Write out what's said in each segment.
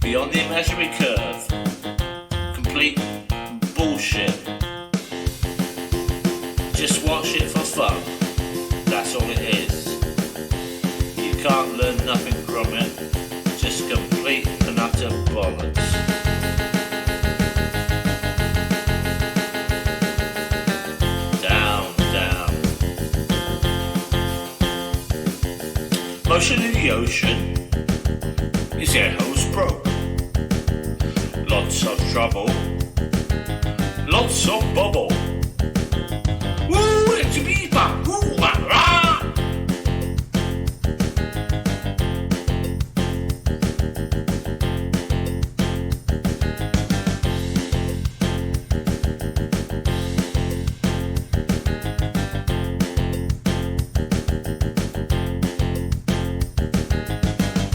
Beyond the imaginary curve. Complete bullshit. Just watch it for fun. That's all it is. You can't learn nothing from it. Just complete and utter bollocks. Down, down. Motion in the ocean is air hose broke. Lots of trouble. Lots of bubble. Woo, it's me, woo, rah.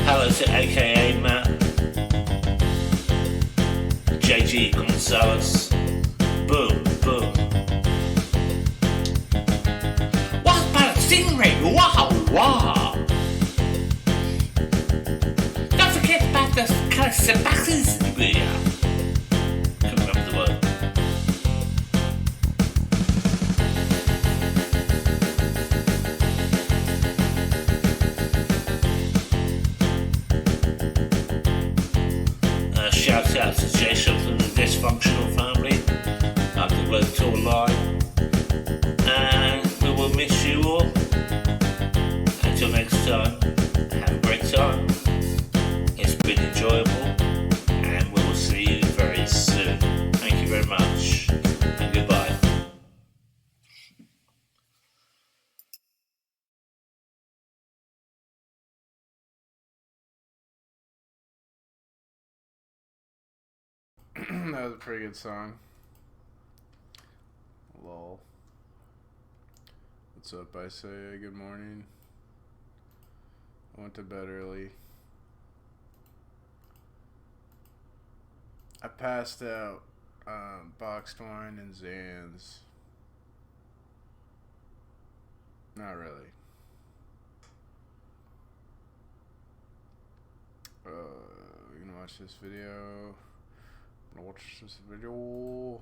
Hello to AKA Matt, JG Gonzalez. Boom, boom. What about a stingray? Wow, wow. Don't forget about the Sebastian's beer. Can't remember the word. Shout out to Jason from the Dysfunctional Family. Up the Road Tour Line. And we will miss you all. Until next time, have a great time. It's been enjoyable. And we will see you very soon. Thank you very much. And goodbye. That was a pretty good song. Lol. What's up, I say? Good morning. I went to bed early. I passed out boxed wine and Zans. Not really. We're gonna watch this video. Watch this video.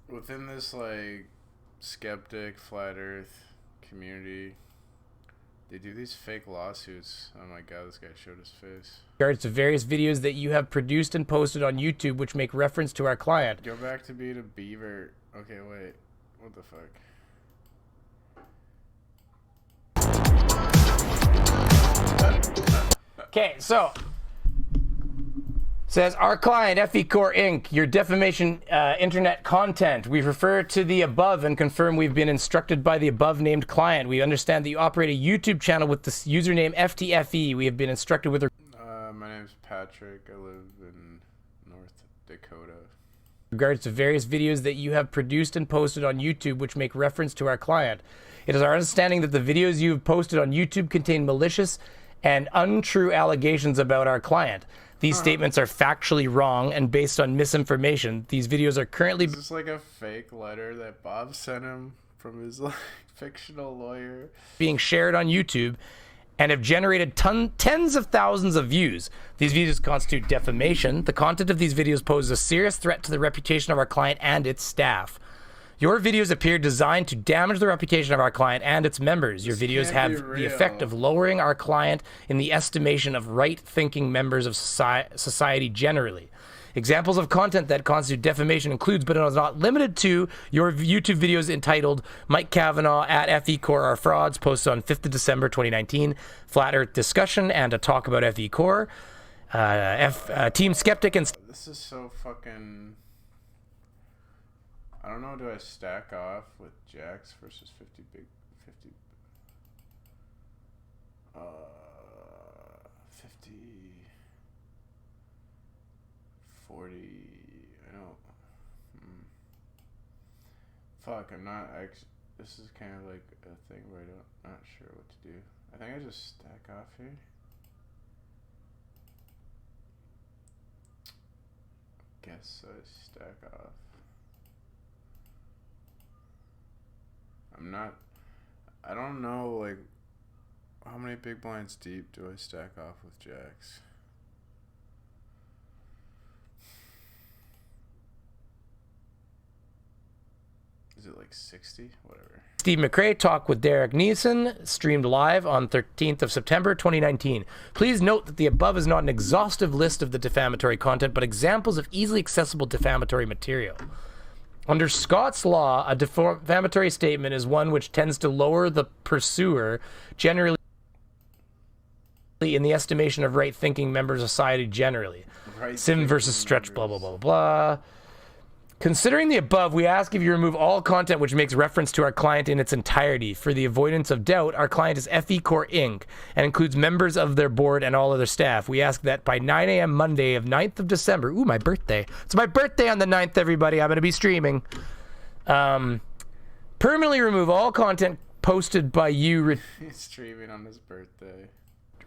Within this like skeptic flat earth community, they do these fake lawsuits. Oh my god, this guy showed his face. Regards to various videos that you have produced and posted on YouTube which make reference to our client. Go back to being a beaver. Okay, wait. What the fuck? Okay, so says our client FECore Inc. Your defamation internet content. We refer to the above and confirm we've been instructed by the above named client. We understand that you operate a YouTube channel with the username FTFE. We have been instructed with. My name's Patrick. I live in North Dakota. Regards to various videos that you have produced and posted on YouTube which make reference to our client. It is our understanding that the videos you have posted on YouTube contain malicious and untrue allegations about our client. These statements are factually wrong and based on misinformation. These videos are currently... Is this like a fake letter that Bob sent him from his like fictional lawyer? ...being shared on YouTube and have generated tens of thousands of views. These videos constitute defamation. The content of these videos poses a serious threat to the reputation of our client and its staff. Your videos appear designed to damage the reputation of our client and its members. Your videos have the effect of lowering our client in the estimation of right-thinking members of society generally. Examples of content that constitute defamation includes, but is not limited to, your YouTube videos entitled Mike Kavanaugh at FECore are frauds, posted on 5th of December 2019, Flat Earth discussion and a talk about FECore, Team Skeptic and... This is so fucking... I don't know, do I stack off with Jax versus 50 big 50 50 40 I don't fuck, I'm not this is kind of like a thing where I'm not sure what to do. I think I just stack off here. guess I stack off. I don't know, like, how many big blinds deep do I stack off with jacks? Is it like 60? Whatever. Steve McRae talk with Derek Neeson, streamed live on 13th of September 2019. Please note that the above is not an exhaustive list of the defamatory content, but examples of easily accessible defamatory material. Under Scots law, a defamatory statement is one which tends to lower the pursuer, generally in the estimation of right-thinking members of society generally. Sim versus Stretch, blah, blah, blah, blah, blah. Considering the above, we ask if you remove all content which makes reference to our client in its entirety. For the avoidance of doubt, our client is FE Corp Inc. and includes members of their board and all other staff. We ask that by 9 a.m. Monday of 9th of December, ooh, my birthday. It's my birthday on the 9th, everybody. I'm going to be streaming. Permanently remove all content posted by you He's streaming on his birthday.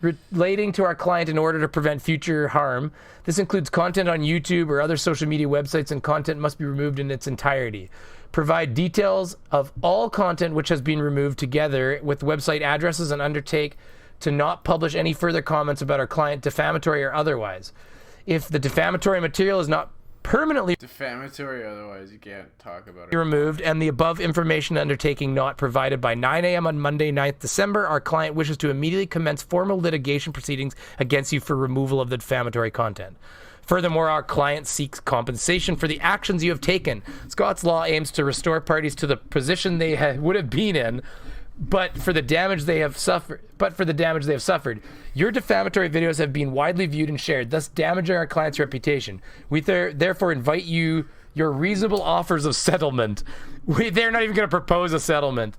relating to our client in order to prevent future harm. This includes content on YouTube or other social media websites, and content must be removed in its entirety. Provide details of all content which has been removed together with website addresses, and undertake to not publish any further comments about our client, defamatory or otherwise. If the defamatory material is not permanently Defamatory, otherwise you can't talk about it. removed, and the above information undertaking not provided by 9 a.m. on Monday, 9th December, our client wishes to immediately commence formal litigation proceedings against you for removal of the defamatory content. Furthermore, our client seeks compensation for the actions you have taken. Scots law aims to restore parties to the position they would have been in, but for the damage they have suffered. Your defamatory videos have been widely viewed and shared, thus damaging our client's reputation. We therefore invite you your reasonable offers of settlement. They're not even going to propose a settlement.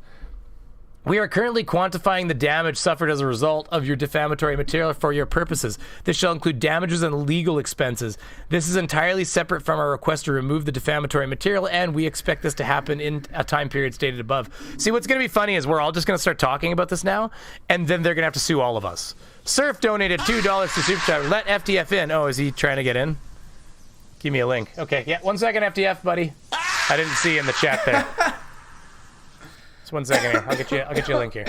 We are currently quantifying the damage suffered as a result of your defamatory material for your purposes. This shall include damages and legal expenses. This is entirely separate from our request to remove the defamatory material, and we expect this to happen in a time period stated above. See, what's going to be funny is we're all just going to start talking about this now, and then they're going to have to sue all of us. Surf donated $2 to Super Chat. Let FTF in. Oh, is he trying to get in? Give me a link. Okay, yeah, 1 second, FTF, buddy. I didn't see in the chat there. 1 second here. I'll get you a link here.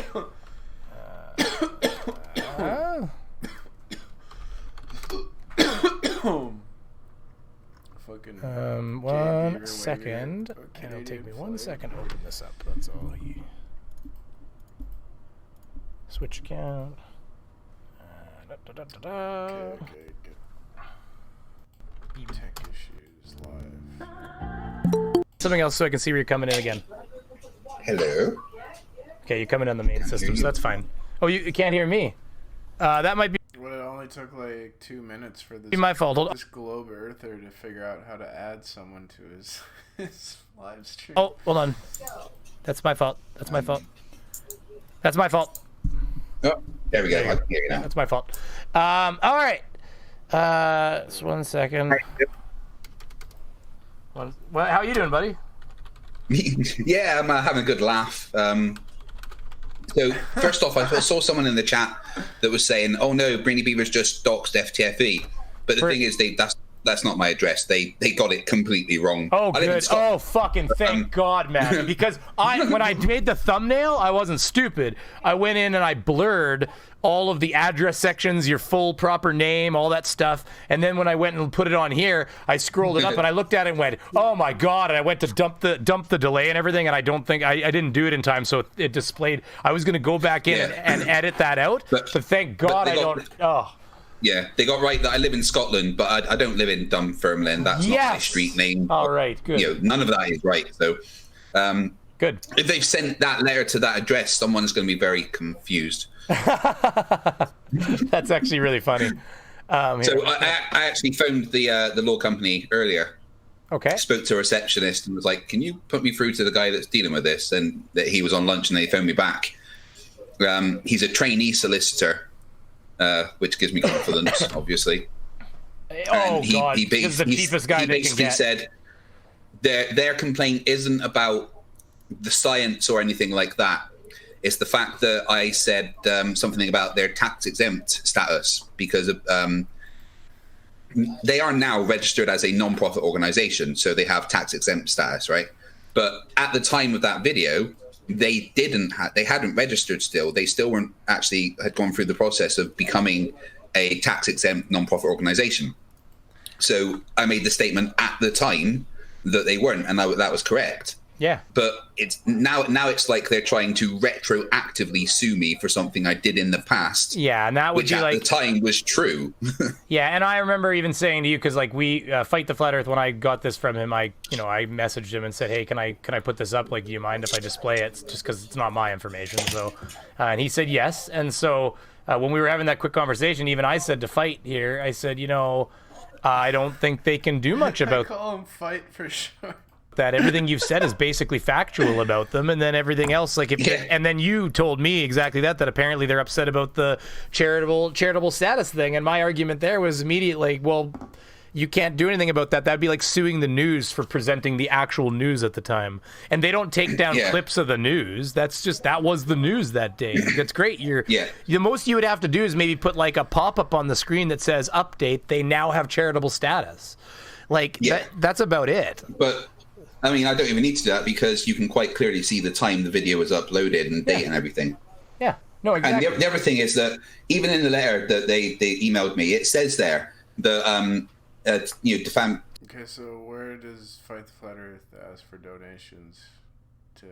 Fucking 1 second. And it'll take me 1 second to open this up. That's all. Switch account. Okay, good. Tech issues live. Something else so I can see where you're coming in again. Hello. Okay, you're coming on the main system, so that's fine. Oh, you can't hear me. That might be Well, it only took like 2 minutes for my fault. Hold on. this globe earther to figure out how to add someone to his live stream. Oh, hold on. That's my fault. That's my fault. That's my fault. Oh, there we go. I can hear you now. That's my fault. All right. Just 1 second. Well, how are you doing, buddy? Yeah, I'm having a good laugh. So first off, I saw someone in the chat that was saying, "Oh no, Brainy Beaver's just doxed FTFE," but the thing is, that's not my address. They got it completely wrong. Oh, I live in good. Scotland. Oh, fucking thank God, man. Because when I made the thumbnail, I wasn't stupid. I went in and I blurred all of the address sections, your full proper name, all that stuff. And then when I went and put it on here, I scrolled it up and I looked at it and went, oh my God. And I went to dump the delay and everything. And I don't think I didn't do it in time. So it displayed, I was going to go back in and edit that out. But thank God I don't. Oh. Yeah, they got right that I live in Scotland, but I don't live in Dunfermline. That's not my street name. All right, good. You know, none of that is right. So, good. If they've sent that letter to that address, someone's going to be very confused. That's actually really funny. So I actually phoned the law company earlier. Okay. Spoke to a receptionist and was like, "Can you put me through to the guy that's dealing with this?" And that he was on lunch, and they phoned me back. He's a trainee solicitor. Which gives me confidence, obviously. Oh, God. This is the cheapest guy they can get. He basically said their complaint isn't about the science or anything like that. It's the fact that I said something about their tax-exempt status because of, they are now registered as a non-profit organization, so they have tax exempt status, right? But at the time of that video, they hadn't registered still. They still weren't actually had gone through the process of becoming a tax exempt non-profit organization. So I made the statement at the time that they weren't, and that was correct. Yeah. But it's now it's like they're trying to retroactively sue me for something I did in the past. Yeah, and that would which be at like the time was true. Yeah, and I remember even saying to you, because like we Fight the Flat Earth, when I got this from him, I messaged him and said, hey, can I put this up? Like, do you mind if I display it? Just because it's not my information. So, and he said yes. And so when we were having that quick conversation, even I said to Fight here, I said, I don't think they can do much about I call him Fight for sure. that. Everything you've said is basically factual about them, and then everything else, like and then you told me exactly that apparently they're upset about the charitable status thing, and my argument there was immediately, well, you can't do anything about that. That'd be like suing the news for presenting the actual news at the time, and they don't take down clips of the news. That was the news that day. That's great. The most you would have to do is maybe put like a pop-up on the screen that says update, they now have charitable status. Like that's about it. But I mean, I don't even need to do that because you can quite clearly see the time the video was uploaded and date and everything. Yeah, no, exactly. And the other thing is that even in the letter that they emailed me, it says there that defam. Okay, so where does Fight the Flat Earth ask for donations to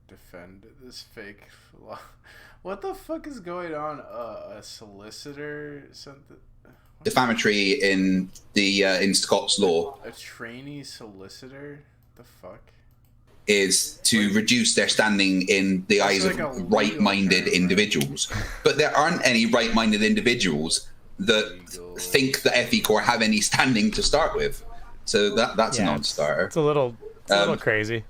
defend this fake law? What the fuck is going on? A solicitor sent the defamatory in Scots law. A trainee solicitor. The fuck is to reduce their standing in the eyes of right-minded individuals. But there aren't any right-minded individuals that think that FE Corps have any standing to start with. So that's a non-starter. It's a little crazy.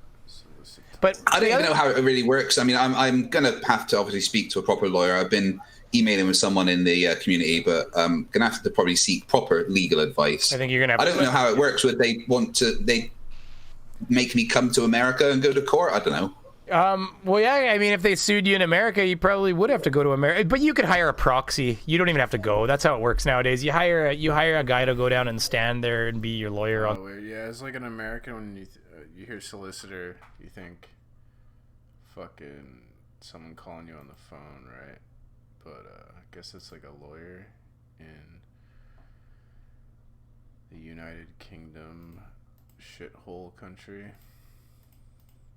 But I don't even know how it really works. I mean, I'm going to have to obviously speak to a proper lawyer. I've been emailing with someone in the community, but I'm going to have to probably seek proper legal advice. I think you're going to I don't know how it works. Would they make me come to America and go to court? I don't know. Well, yeah, I mean, if they sued you in America, you probably would have to go to America. But you could hire a proxy. You don't even have to go. That's how it works nowadays. You hire a guy to go down and stand there and be your lawyer. Yeah, it's like an American when you hear solicitor, you think fucking someone calling you on the phone, right? But I guess it's like a lawyer in the United Kingdom shithole country.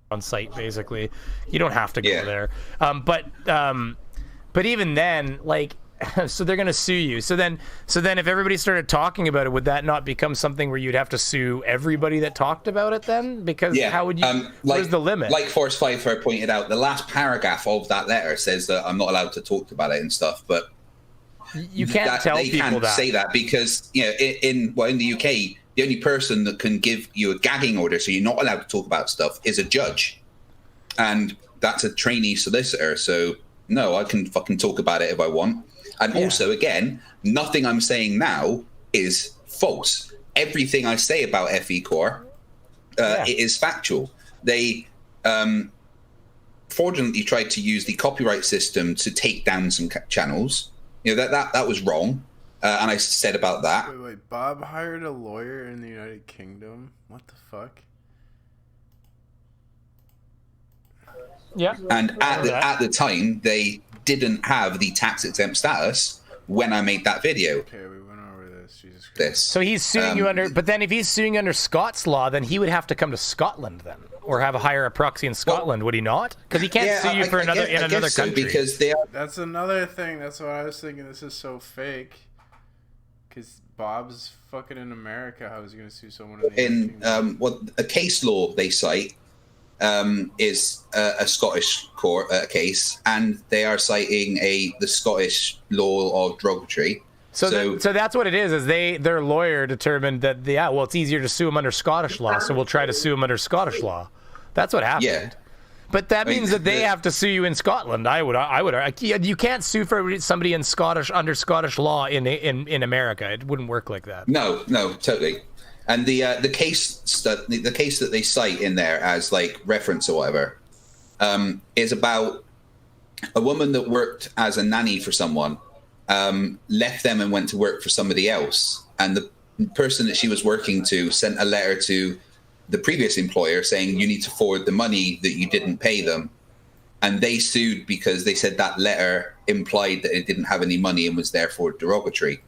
On site, basically. You don't have to go there. But even then, like, so they're going to sue you. So then if everybody started talking about it, would that not become something where you'd have to sue everybody that talked about it then? Because how would you, where's the limit? Like Forrest Pfeiffer pointed out, the last paragraph of that letter says that I'm not allowed to talk about it and stuff, but you can't tell people that. They can't say that because, in the UK, the only person that can give you a gagging order, so you're not allowed to talk about stuff, is a judge. And that's a trainee solicitor. So, no, I can fucking talk about it if I want. And also, again, nothing I'm saying now is false. Everything I say about FE Corps it is factual. They fraudulently tried to use the copyright system to take down some channels. That was wrong. And I said about that. Wait, Bob hired a lawyer in the United Kingdom? What the fuck? Yeah. And at the time, they didn't have the tax exempt status when I made that video. Okay, we went over this. Jesus Christ. So he's suing you under, but then if he's suing under Scots law, then he would have to come to Scotland then, or hire a proxy in Scotland, would he not? Because he can't sue you for another country. Because that's another thing. That's what I was thinking. This is so fake. Because Bob's fucking in America. How is he going to sue someone in a case law they cite is a Scottish court case, and they are citing the Scottish law of derogatory. So that's what it is their lawyer determined that it's easier to sue him under Scottish law, so we'll try to sue him under Scottish law. That's what happened. Yeah. But that means that they have to sue you in Scotland. I would. You can't sue for somebody under Scottish law in America. It wouldn't work like that. No, totally. And the case that they cite in there as like reference or whatever is about a woman that worked as a nanny for someone, left them and went to work for somebody else, and the person that she was working to sent a letter to the previous employer saying you need to forward the money that you didn't pay them, and they sued because they said that letter implied that it didn't have any money and was therefore derogatory.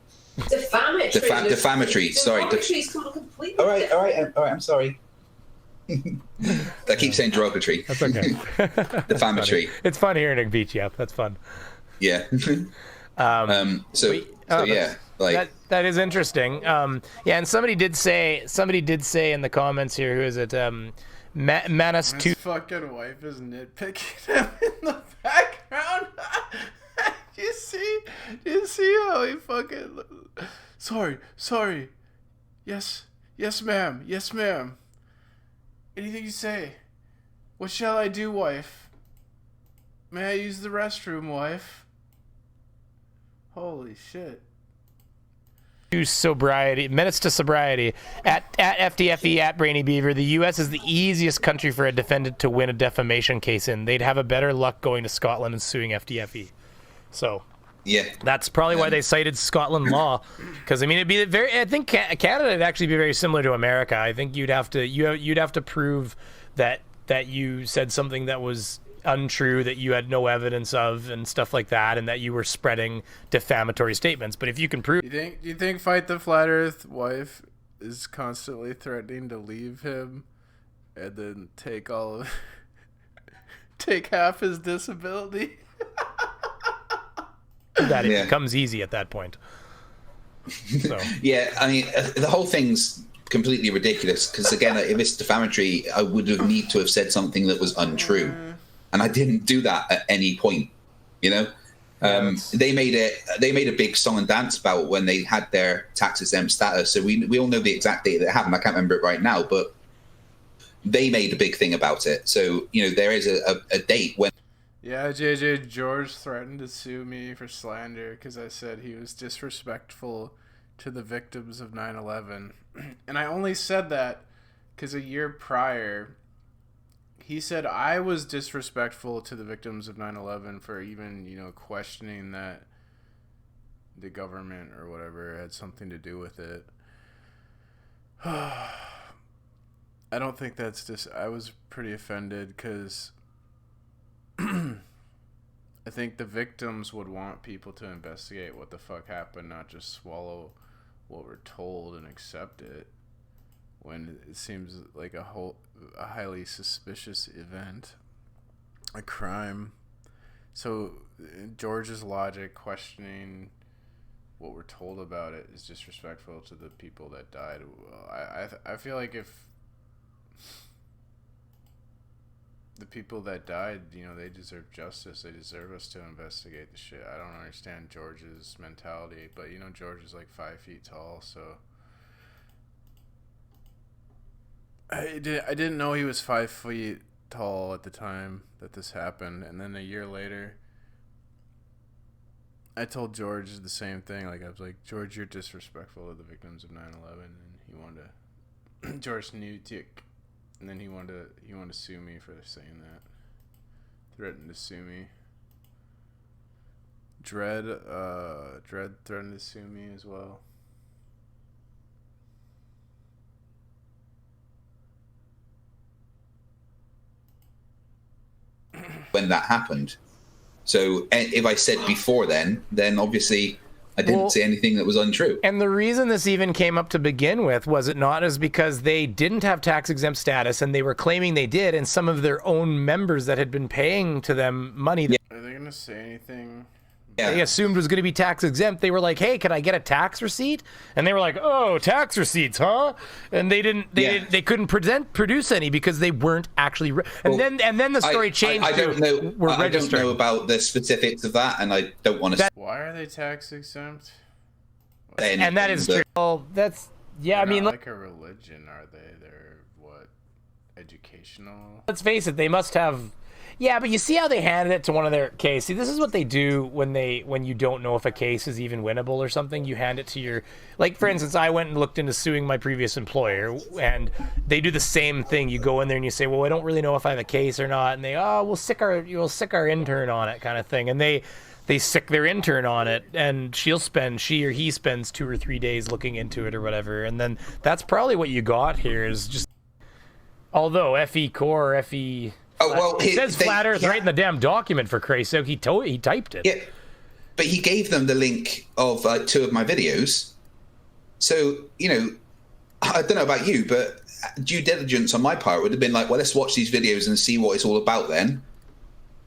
Defamatory. Defamatory. Sorry. Completely All right. I'm sorry. I keep saying derogatory. That's okay. Defamatory. It's fun hearing it beat you up. That's fun. Yeah. So yeah, like that is interesting. Yeah, and somebody did say in the comments here, who is it? Manus His two. fucking wife is nitpicking him in the background. Do you see how he fucking... Sorry. Yes, ma'am. Anything you say. What shall I do, wife? May I use the restroom, wife? Holy shit. Sobriety, minutes to sobriety at FDFE at Brainy Beaver. The U.S. is the easiest country for a defendant to win a defamation case in. They'd have a better luck going to Scotland and suing FDFE. So yeah, that's probably why they cited Scotland law, because I mean it'd be very. I think Canada would actually be very similar to America. I think you'd have to prove that you said something that was untrue, that you had no evidence of, and stuff like that, and that you were spreading defamatory statements. But if you can prove, you think Fight the Flat Earth wife is constantly threatening to leave him and then take half his disability? that it becomes easy at that point. So. Yeah, I mean, the whole thing's completely ridiculous because, again, if it's defamatory, I would have need to have said something that was untrue. And I didn't do that at any point, you know? They made a big song and dance about when they had their tax exempt status. So we all know the exact date that it happened. I can't remember it right now, but they made a big thing about it. So, you know, there is a date when... Yeah, JJ, George threatened to sue me for slander because I said he was disrespectful to the victims of 9/11. And I only said that because a year prior, he said I was disrespectful to the victims of 9/11 for even, you know, questioning that the government or whatever had something to do with it. I don't think that's just... I was pretty offended because... I think the victims would want people to investigate what the fuck happened, not just swallow what we're told and accept it when it seems like a highly suspicious event, a crime. So George's logic questioning what we're told about it is disrespectful to the people that died. I feel like if the people that died, you know, they deserve justice. They deserve us to investigate the shit. I don't understand George's mentality, but, you know, George is like 5 feet tall, so... I didn't know he was 5 feet tall at the time that this happened, and then a year later, I told George the same thing. Like, I was like, George, you're disrespectful to the victims of 9/11, and he wanted to... George knew tick. And then he wanted to sue me for saying that. Threatened to sue me. Dread threatened to sue me as well. When that happened. So if I said before then obviously I didn't say anything that was untrue. And the reason this even came up to begin with, was it not, is because they didn't have tax exempt status and they were claiming they did, and some of their own members that had been paying to them money Are they gonna say anything? they assumed was going to be tax exempt, they were like, hey, can I get a tax receipt? And they were like, oh, tax receipts, huh? And they couldn't produce any because they weren't actually and then the story changed. I don't know about the specifics of that, and I don't want to... Why are they tax exempt? And that is true. Well, that's... Yeah, They're I mean... not like a religion, are they? They're what? educational. Let's face it, they must have. Yeah, but you see how they handed it to one of their case. See, this is what they do when you don't know if a case is even winnable or something. You hand it to your, like, for instance, I went and looked into suing my previous employer, and they do the same thing. You go in there and you say, well, I don't really know if I have a case or not, and they, oh, we'll sick our intern on it, kind of thing, and they sick their intern on it, and she or he spends 2 or 3 days looking into it or whatever, and then that's probably what you got here is just, although FE Core, FE. Oh, well, It says Flat Earth right in the damn document, for Christ's sake. He typed it. Yeah, but he gave them the link of 2 of my videos. So, I don't know about you, but due diligence on my part would have been like, well, let's watch these videos and see what it's all about then.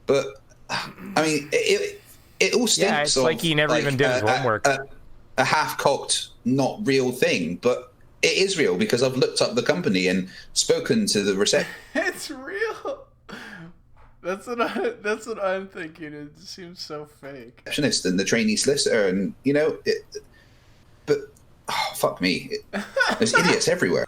But, I mean, it all stinks. Yeah, it's like he never even did his homework. A half-cocked, not real thing, but it is real because I've looked up the company and spoken to the reception. It's real. That's what I'm thinking. It seems so fake. Receptionist and the trainee solicitor, and but fuck me, there's idiots everywhere.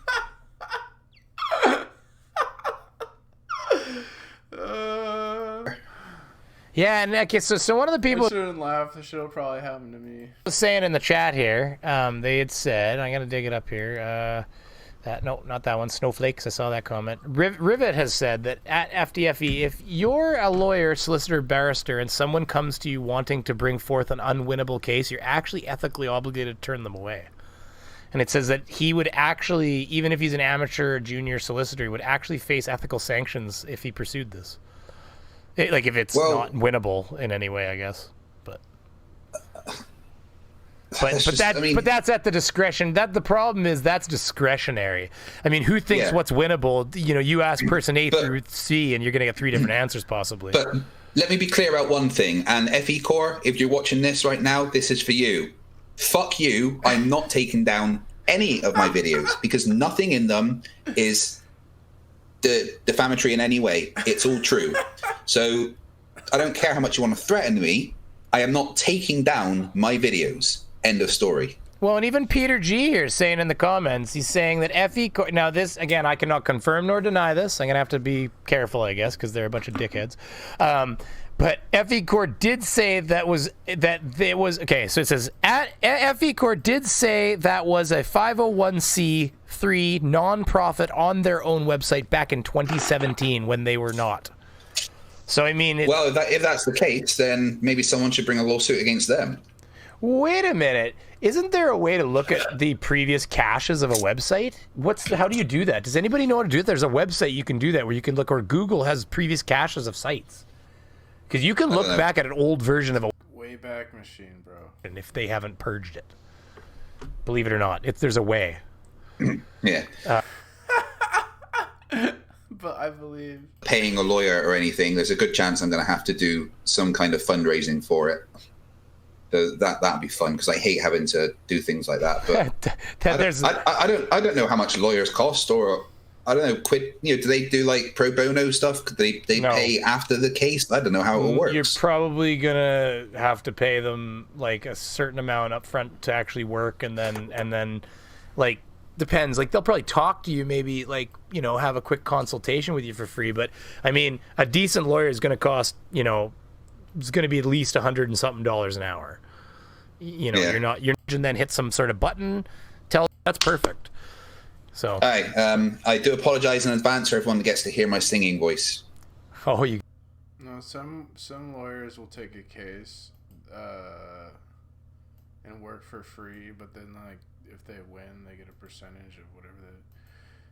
Yeah, and okay, so one of the people I shouldn't laugh. This shit'll probably happen to me. was saying in the chat here, they had said, I'm gonna dig it up here. No, not that one. Snowflakes. I saw that comment. Rivet has said that at FDFE, if you're a lawyer, solicitor, barrister, and someone comes to you wanting to bring forth an unwinnable case, you're actually ethically obligated to turn them away. And it says that he would actually, even if he's an amateur or junior solicitor, he would actually face ethical sanctions if he pursued this. Like if it's not winnable in any way, I guess. But that's at the discretion. The problem is that's discretionary. I mean, who thinks what's winnable? You ask person A through C, and you're going to get 3 different answers possibly. But let me be clear about one thing. And FE Core, if you're watching this right now, this is for you. Fuck you. I'm not taking down any of my videos because nothing in them is defamatory in any way. It's all true. So I don't care how much you want to threaten me. I am not taking down my videos. End of story. Well, and even Peter G here is saying in the comments, he's saying that FE Core. Now, this again, I cannot confirm nor deny this. I'm gonna have to be careful, I guess, because they're a bunch of dickheads. But FE Core did say that there was okay. So it says FE Core did say that was a 501c3 nonprofit on their own website back in 2017 when they were not. So I mean, if that's the case, then maybe someone should bring a lawsuit against them. Wait a minute. Isn't there a way to look at the previous caches of a website? How do you do that? Does anybody know how to do it? There's a website you can do that where you can look, or Google has previous caches of sites. Because you can look back at an old version of a Wayback Machine, bro. and if they haven't purged it. Believe it or not, there's a way. Yeah. But I believe Paying a lawyer or anything, there's a good chance I'm going to have to do some kind of fundraising for it. So that'd be fun because I hate having to do things like that. But I don't know how much lawyers cost, or I don't know. Do they do like pro bono stuff? Could they pay after the case? I don't know how it works. You're probably gonna have to pay them like a certain amount up front to actually work, and then like depends. Like they'll probably talk to you, maybe like have a quick consultation with you for free. But I mean, a decent lawyer is gonna cost it's going to be at least $100 and something an hour. You're and then hit some sort of button. That's perfect. So I do apologize in advance for everyone that gets to hear my singing voice. No, some lawyers will take a case and work for free, but then like if they win, they get a percentage of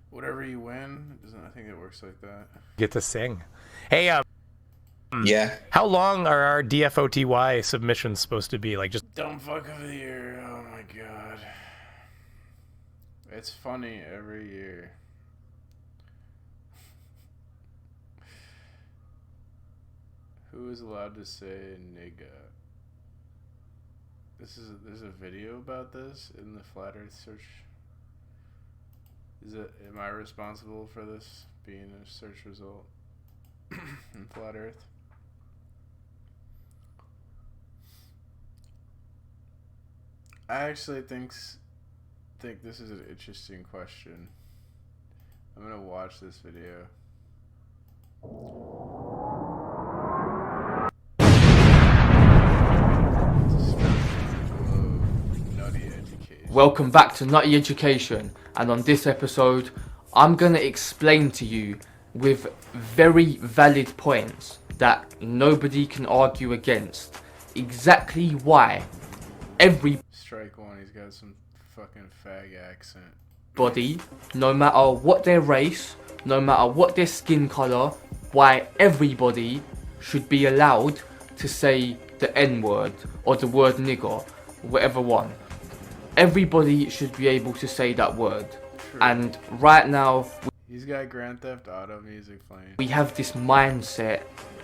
whatever you win. I think it works like that. Get to sing. Hey, yeah. How long are our DFOTY submissions supposed to be? Like just dumb fuck of the year. Oh my god. It's funny every year. Who is allowed to say nigga? There's a video about this in the Flat Earth search. Am I responsible for this being a search result in Flat Earth? I actually think this is an interesting question. I'm gonna watch this video. Nutty education. Welcome back to Nutty Education, and on this episode I'm going to explain to you with very valid points that nobody can argue against exactly why everybody, Strike one, he's got some fucking fag accent. no matter what their race, no matter what their skin colour, why everybody should be allowed to say the N-word or the word nigger, whatever one. Everybody should be able to say that word. True. And right now He's got Grand Theft Auto music playing. we have this mindset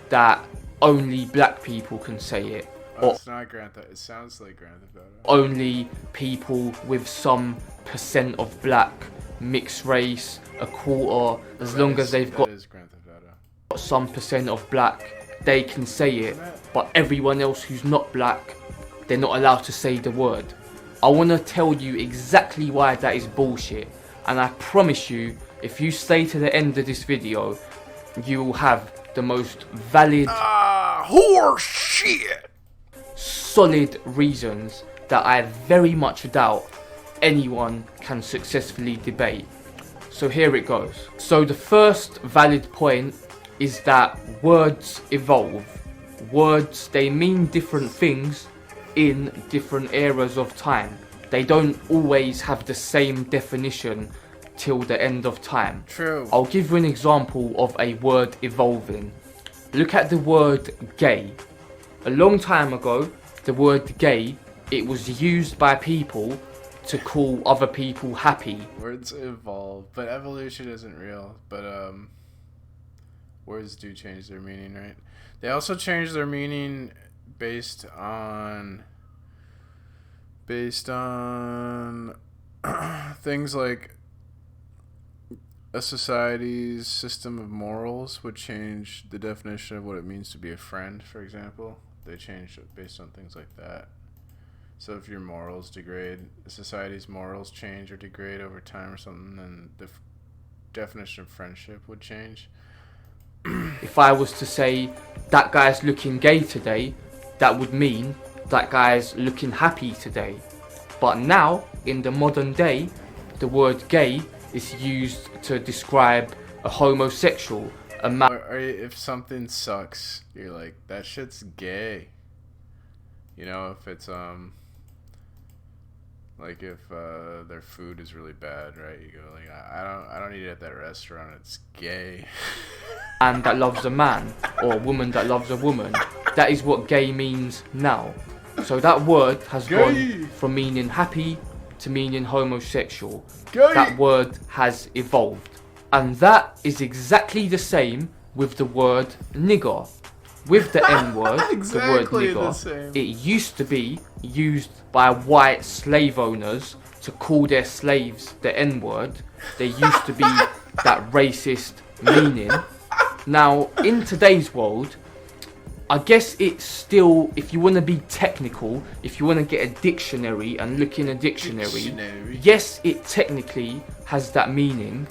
that only black people can say it, Oh, or it's not Grand Theft. It sounds like Grand Theft Auto. only people with some percent of black, mixed race, a quarter, as long as they've got That is Grand Theft Auto. some percent of black, they can say it, but everyone else who's not black, they're not allowed to say the word. I want to tell you exactly why that is bullshit, and I promise you, if you stay to the end of this video, you will have the most valid, Horse shit! solid reasons that I very much doubt anyone can successfully debate. So here it goes. So the first valid point is that words evolve. Words, they mean different things in different eras of time. They don't always have the same definition till the end of time. True. I'll give you an example of a word evolving. Look at the word gay. A long time ago, the word gay, it was used by people to call other people happy. Words evolve, but evolution isn't real. But words do change their meaning, right? They also change their meaning based on things like a society's system of morals would change the definition of what it means to be a friend, for example. They change it based on things like that. So if your morals degrade, the society's morals change or degrade over time or something, then the definition of friendship would change. If I was to say that guy's looking gay today, that would mean that guy's looking happy today. But now, in the modern day, the word gay is used to describe a homosexual, a man. Or if something sucks, you're like, that shit's gay. You know, if it's like if their food is really bad, right? You go like, I don't eat it at that restaurant. It's gay. Man that loves a man, or a woman that loves a woman. That is what gay means now. So that word has Gay. gone from meaning happy to meaning homosexual. Gay. That word has evolved. And that is exactly the same with the word nigger. With the N word, Exactly the the word same. nigger, it used to be used by white slave owners to call their slaves the N word. There used to be that racist meaning. Now, in today's world, I guess it's still, if you want to be technical, if you want to get a dictionary and look in a dictionary, yes, it technically has that meaning.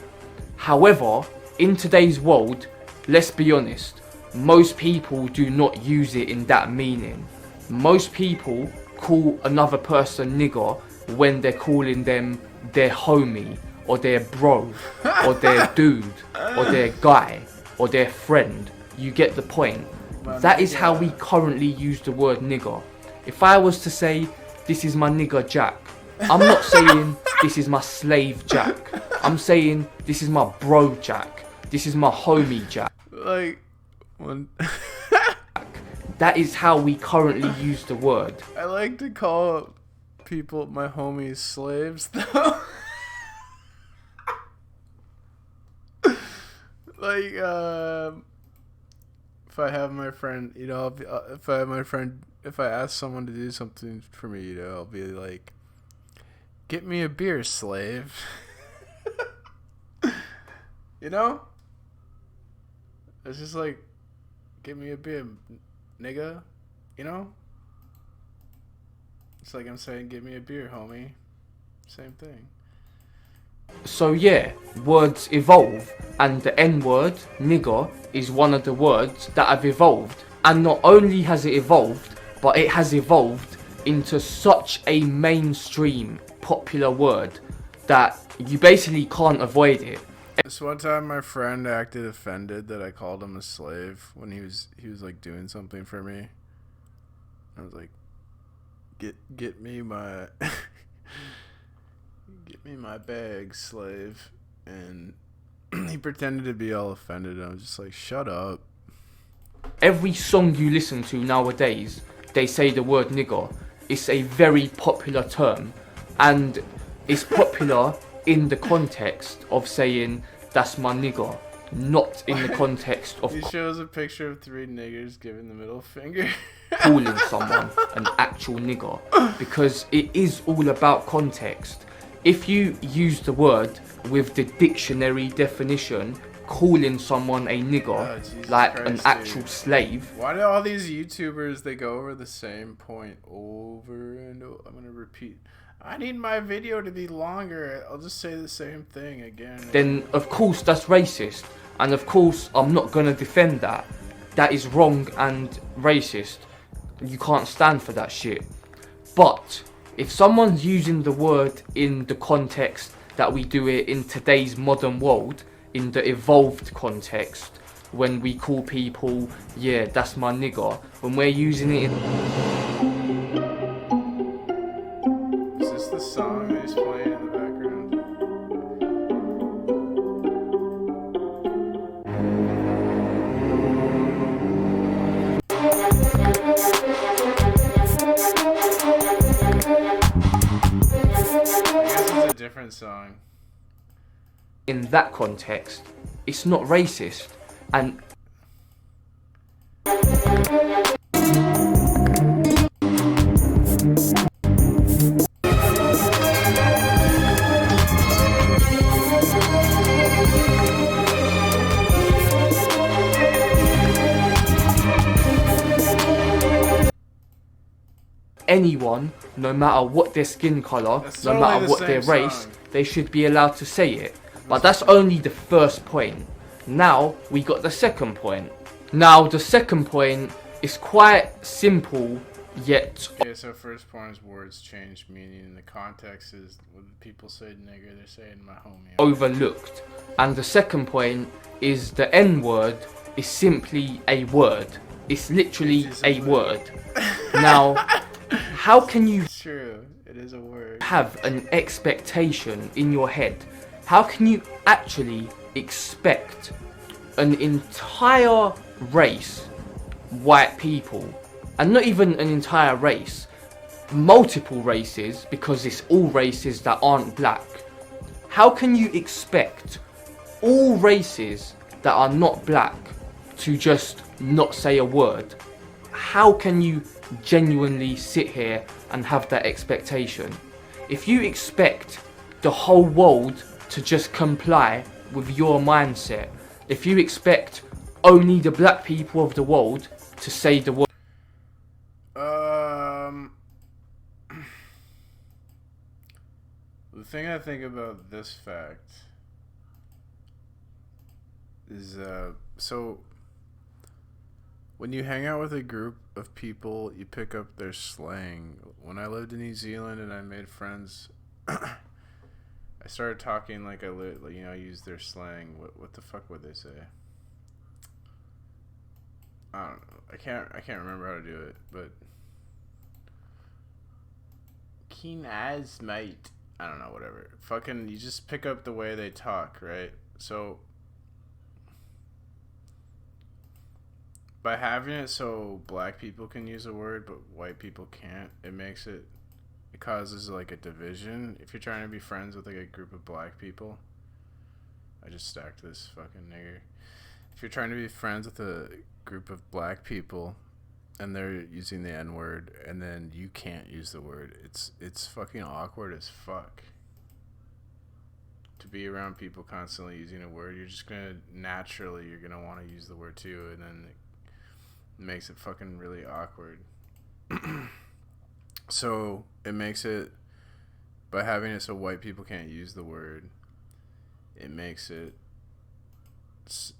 However, in today's world, let's be honest, most people do not use it in that meaning. Most people call another person nigger when they're calling them their homie, or their bro, or their dude, or their guy, or their friend. You get the point. That is how we currently use the word nigger. If I was to say, this is my nigger Jack, I'm not saying this is my slave Jack. I'm saying this is my bro Jack. This is my homie Jack. Like, when That is how we currently use the word. I like to call people, my homies, slaves, though. Like, if I have my friend, you know, if I have my friend, if I ask someone to do something for me, you know, I'll be like, get me a beer, slave. You know? It's just like, get me a beer, nigga. You know? It's like I'm saying, get me a beer, homie. Same thing. So yeah, words evolve, and the N-word, nigger, is one of the words that have evolved. And not only has it evolved, but it has evolved into such a mainstream popular word that you basically can't avoid it. This one time, my friend acted offended that I called him a slave when he was like doing something for me. I was like, get me my get me my bag, slave. And he pretended to be all offended. I was just like, shut up. Every song you listen to nowadays, they say the word nigger. It's a very popular term, and it's popular in the context of saying that's my nigger, not in the context of He shows a picture of 3 niggers giving the middle finger. calling someone an actual nigger, because it is all about context. If you use the word with the dictionary definition, calling someone a nigger, Oh, Jesus like Christ, an actual dude. slave, Why do all these YouTubers, they go over the same point over and over? I'm gonna repeat. I need my video to be longer. I'll just say the same thing again. then of course that's racist. And of course I'm not gonna defend that. That is wrong and racist. You can't stand for that shit. But if someone's using the word in the context that we do it in today's modern world, in the evolved context, when we call people, yeah, that's my nigger, when we're using it in... Is this the song that he's playing in the background? I guess it's a different song. in that context, it's not racist. And anyone, no matter what their skin colour, That's no totally matter the what their same race, song. they should be allowed to say it. But that's only the first point. Now we got the second point. Now the second point is quite simple, yet Okay, so first point is words change meaning, and the context is when people say nigger, they're saying my homie. overlooked. And the second point is the N-word is simply a word. It's literally It is a a word. Now, how can you It's true. It is a word. have an expectation in your head? How can you actually expect an entire race, white people, and not even an entire race, multiple races, because it's all races that aren't black. How can you expect all races that are not black to just not say a word? How can you genuinely sit here and have that expectation? If you expect the whole world to just comply with your mindset, if you expect only the black people of the world to say the word, The thing I think about this fact is, so when you hang out with a group of people, you pick up their slang. When I lived in New Zealand and I made friends, I started talking like I used their slang. What the fuck would they say? I don't know. I can't remember how to do it, but keen as mate. I don't know, whatever. Fucking, you just pick up the way they talk, right? So by having it so black people can use a word but white people can't, it causes like a division. If you're trying to be friends with like a group of black people, I just stacked this fucking nigger. If you're trying to be friends with a group of black people and they're using the N-word and then you can't use the word, it's fucking awkward as fuck. To be around people constantly using a word, you're gonna want to use the word too, and then it makes it fucking really awkward. So it makes it, by having it so white people can't use the word, it makes it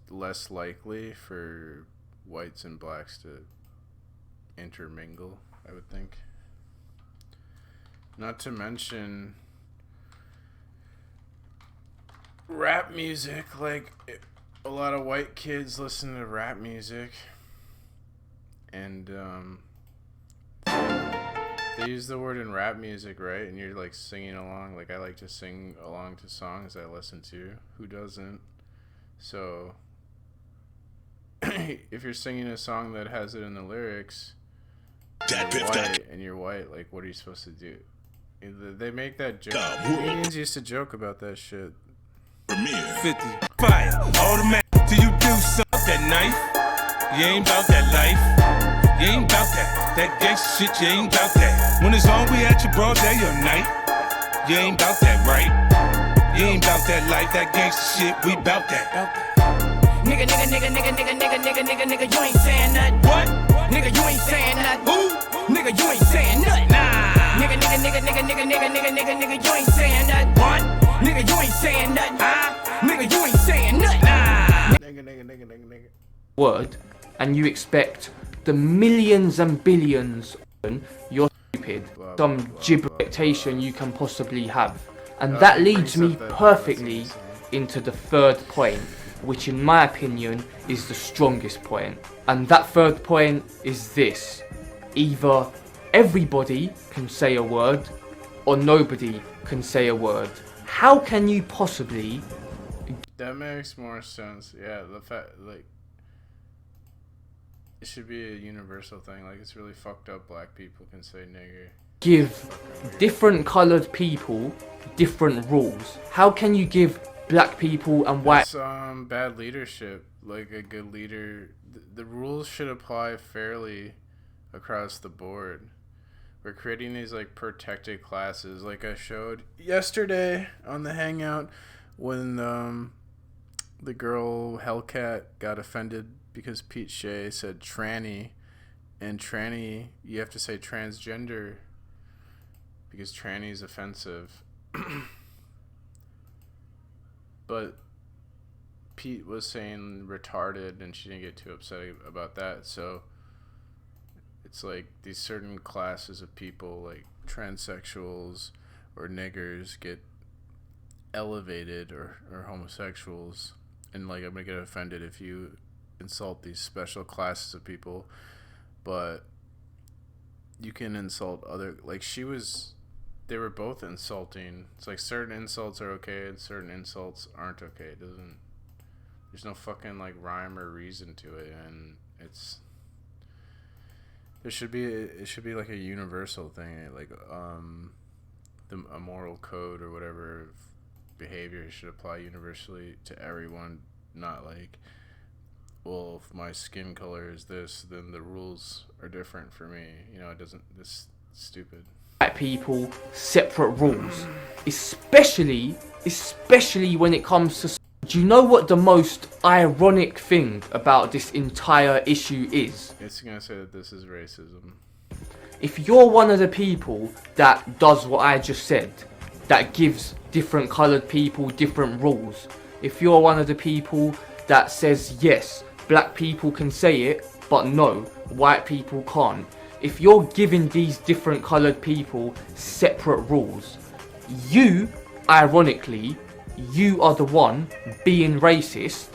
less likely for whites and blacks to intermingle, I would think. Not to mention rap music. Like, a lot of white kids listen to rap music, and they use the word in rap music, right? And you're like singing along. Like, I like to sing along to songs I listen to. Who doesn't? So if you're singing a song that has it in the lyrics, and you're white, like, what are you supposed to do? They make that joke. Indians used to joke about that shit. 50 fire, automatic. Do you do something that knife? You ain't about that life. You ain't about that gangsta shit. You ain't about that. When it's on, we at your broad day or night. You ain't about that, right? You ain't about that life, that gangsta shit. We about that. Nigga, you ain't saying nothing. What? Nigga, you ain't saying nothing. Who? Nigga, you ain't saying nothing. Nah. Nigga, you ain't saying nothing. What? Nigga, you ain't saying nothing. Nigga, you ain't saying nothing. Nigga. Word, and you expect the millions and billions, you're stupid. Some gibberitation you can possibly have. And that leads me perfectly into the third point, which in my opinion is the strongest point. And that third point is this: either everybody can say a word or nobody can say a word. How can you possibly... That makes more sense. Yeah, the fact, like, it should be a universal thing. Like, it's really fucked up black people can say nigger. give different coloured people different rules? How can you give black people and white... It's bad leadership. Like, a good leader, the rules should apply fairly across the board. We're creating these, like, protected classes. Like I showed yesterday on the Hangout when the girl Hellcat got offended because Pete Shea said tranny, and tranny, you have to say transgender because tranny is offensive. But Pete was saying retarded, and she didn't get too upset about that. So it's like these certain classes of people, like transsexuals or niggers, get elevated, or homosexuals. And like, I'm gonna get offended if you insult these special classes of people, but you can insult other, like they were both insulting. It's like certain insults are okay and certain insults aren't okay. There's no fucking like rhyme or reason to it, and it should be like a universal thing, like a moral code or whatever behavior should apply universally to everyone, not like, well, if my skin color is this, then the rules are different for me. You know, it's stupid. White people separate rules, especially when it comes to... Do you know what the most ironic thing about this entire issue is? It's gonna say that this is racism. If you're one of the people that does what I just said, that gives different coloured people different rules, if you're one of the people that says yes, black people can say it, but no, white people can't, if you're giving these different coloured people separate rules, you, ironically, you are the one being racist,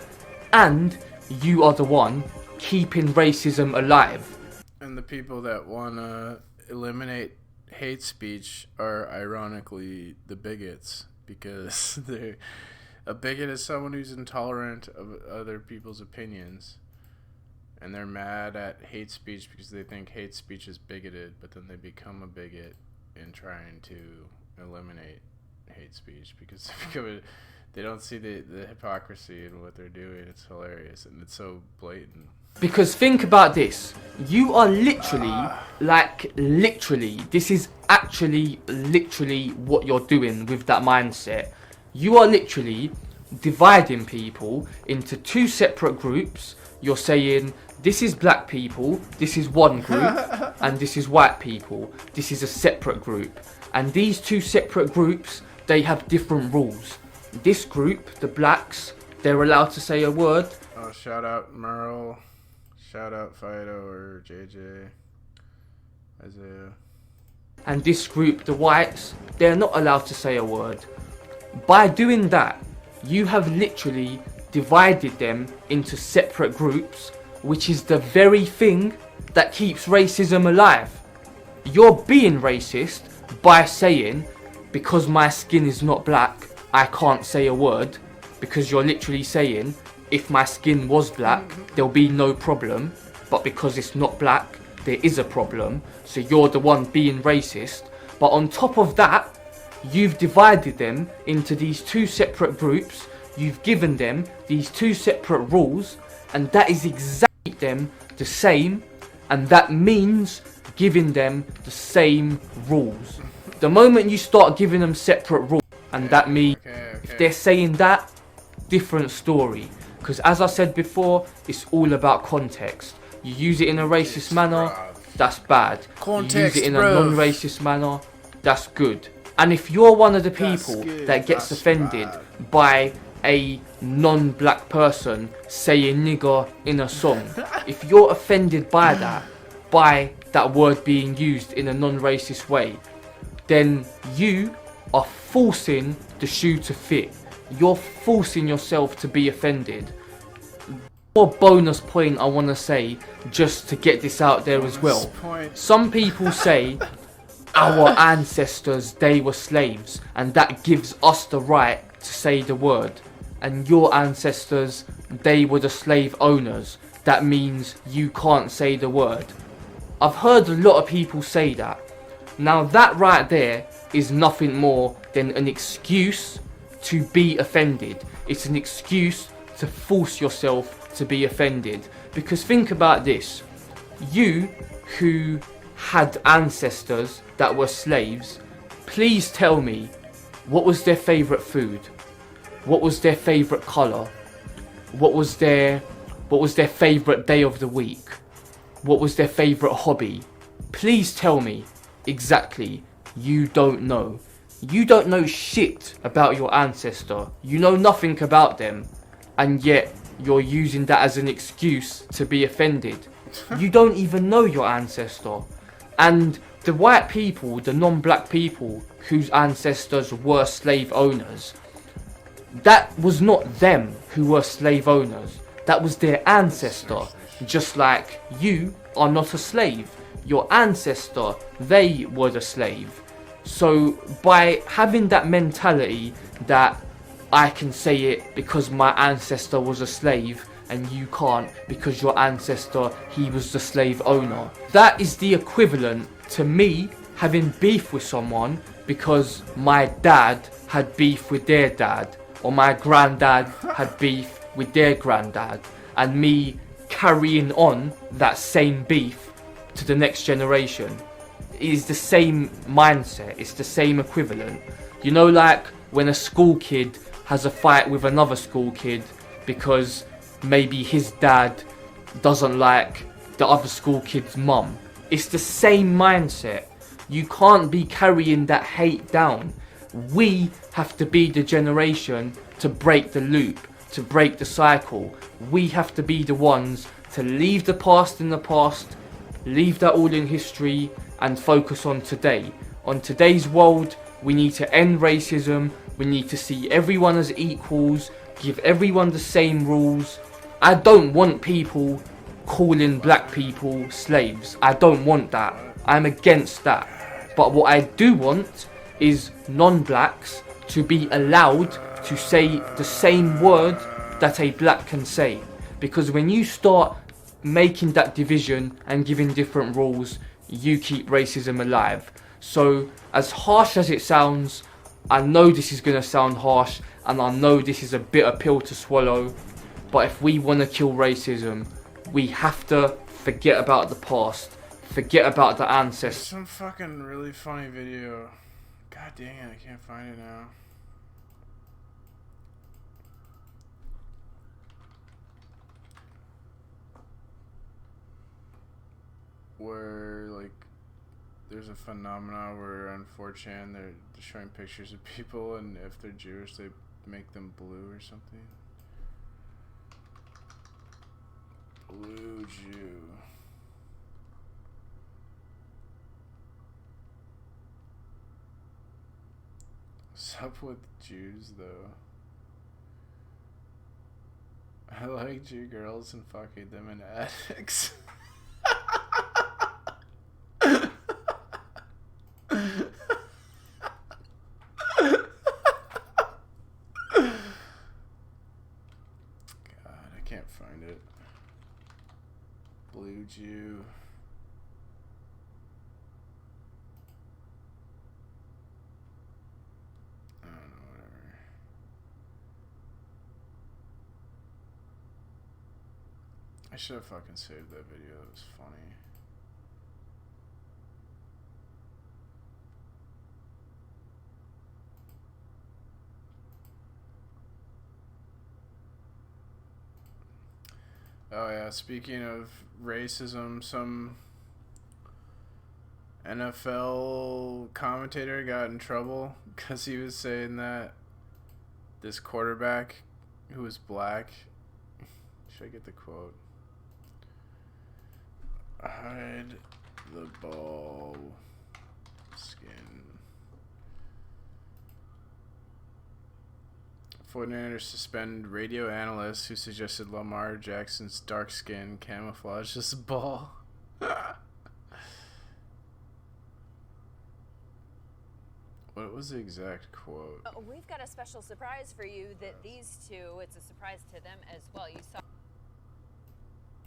and you are the one keeping racism alive. And the people that want to eliminate hate speech are ironically the bigots, because a bigot is someone who's intolerant of other people's opinions, and they're mad at hate speech because they think hate speech is bigoted, but then they become a bigot in trying to eliminate hate speech because they don't see the hypocrisy in what they're doing. It's hilarious, and it's so blatant. Because think about this, you are literally, this is actually literally what you're doing with that mindset. You are literally dividing people into two separate groups. You're saying, this is black people, this is one group, and this is white people, this is a separate group. And these two separate groups, they have different rules. This group, the blacks, they're allowed to say a word. Oh, shout out Merle. Shout out Fido or JJ. Isaiah. And this group, the whites, they're not allowed to say a word. By doing that, you have literally divided them into separate groups, which is the very thing that keeps racism alive. You're being racist by saying, because my skin is not black, I can't say a word, because you're literally saying, if my skin was black, there'll be no problem, but because it's not black, there is a problem, so you're the one being racist. But on top of that, you've divided them into these two separate groups, you've given them these two separate rules, and that is exactly them the same, and that means giving them the same rules. The moment you start giving them separate rules, and that means if they're saying that, different story. Because as I said before, it's all about context. You use it in a racist manner, that's bad. Context, you use it in a bruv. non-racist manner, that's good. And if you're one of the people that gets offended by a non-black person saying nigger in a song, if you're offended by that word being used in a non-racist way, then you are forcing the shoe to fit. You're forcing yourself to be offended. More bonus point I want to say, just to get this out there as well. Some people say our ancestors, they were slaves, and that gives us the right to say the word. And your ancestors, they were the slave owners. That means you can't say the word. I've heard a lot of people say that. Now that right there is nothing more than an excuse to be offended. It's an excuse to force yourself to be offended. Because think about this. You who had ancestors that were slaves, please tell me, what was their favourite food? What was their favourite colour? What was their favourite day of the week? What was their favourite hobby? Please tell me exactly. You don't know. You don't know shit about your ancestor. You know nothing about them. And yet you're using that as an excuse to be offended. You don't even know your ancestor. And the white people, the non-black people whose ancestors were slave owners, that was not them who were slave owners. That was their ancestor. Just like you are not a slave. Your ancestor, they were the slave. So by having that mentality that I can say it because my ancestor was a slave and you can't because your ancestor, he was the slave owner. That is the equivalent to me having beef with someone because my dad had beef with their dad, or my granddad had beef with their granddad, and me carrying on that same beef to the next generation. It is the same mindset, it's the same equivalent. You know, like when a school kid has a fight with another school kid because maybe his dad doesn't like the other school kid's mum. It's the same mindset. You can't be carrying that hate down. We have to be the generation to break the loop, to break the cycle. We have to be the ones to leave the past in the past, leave that all in history, and focus on today. On today's world, we need to end racism. We need to see everyone as equals, give everyone the same rules. I don't want people calling black people slaves. I don't want that. I'm against that. But what I do want is non-blacks to be allowed to say the same word that a black can say. Because when you start making that division and giving different rules, you keep racism alive. So as harsh as it sounds, I know this is going to sound harsh, and I know this is a bitter pill to swallow, but if we want to kill racism, we have to forget about the past, forget about the ancestors. Some fucking really funny video. God dang it, I can't find it now. Where, like, there's a phenomenon where on 4chan they're showing pictures of people, and if they're Jewish, they make them blue or something. Blue Jew. What's up with Jews though? I like Jew girls and fucking them in attics. God, I can't find it. Blue Jew. I don't know, whatever. I should have fucking saved that video. It was funny. Oh yeah, speaking of racism, some NFL commentator got in trouble because he was saying that this quarterback who was black, should I get the quote? Hide the ball skin. 49ers suspend radio analyst who suggested Lamar Jackson's dark skin camouflages the ball. What was the exact quote? We've got a special surprise for you that these two, it's a surprise to them as well. You saw.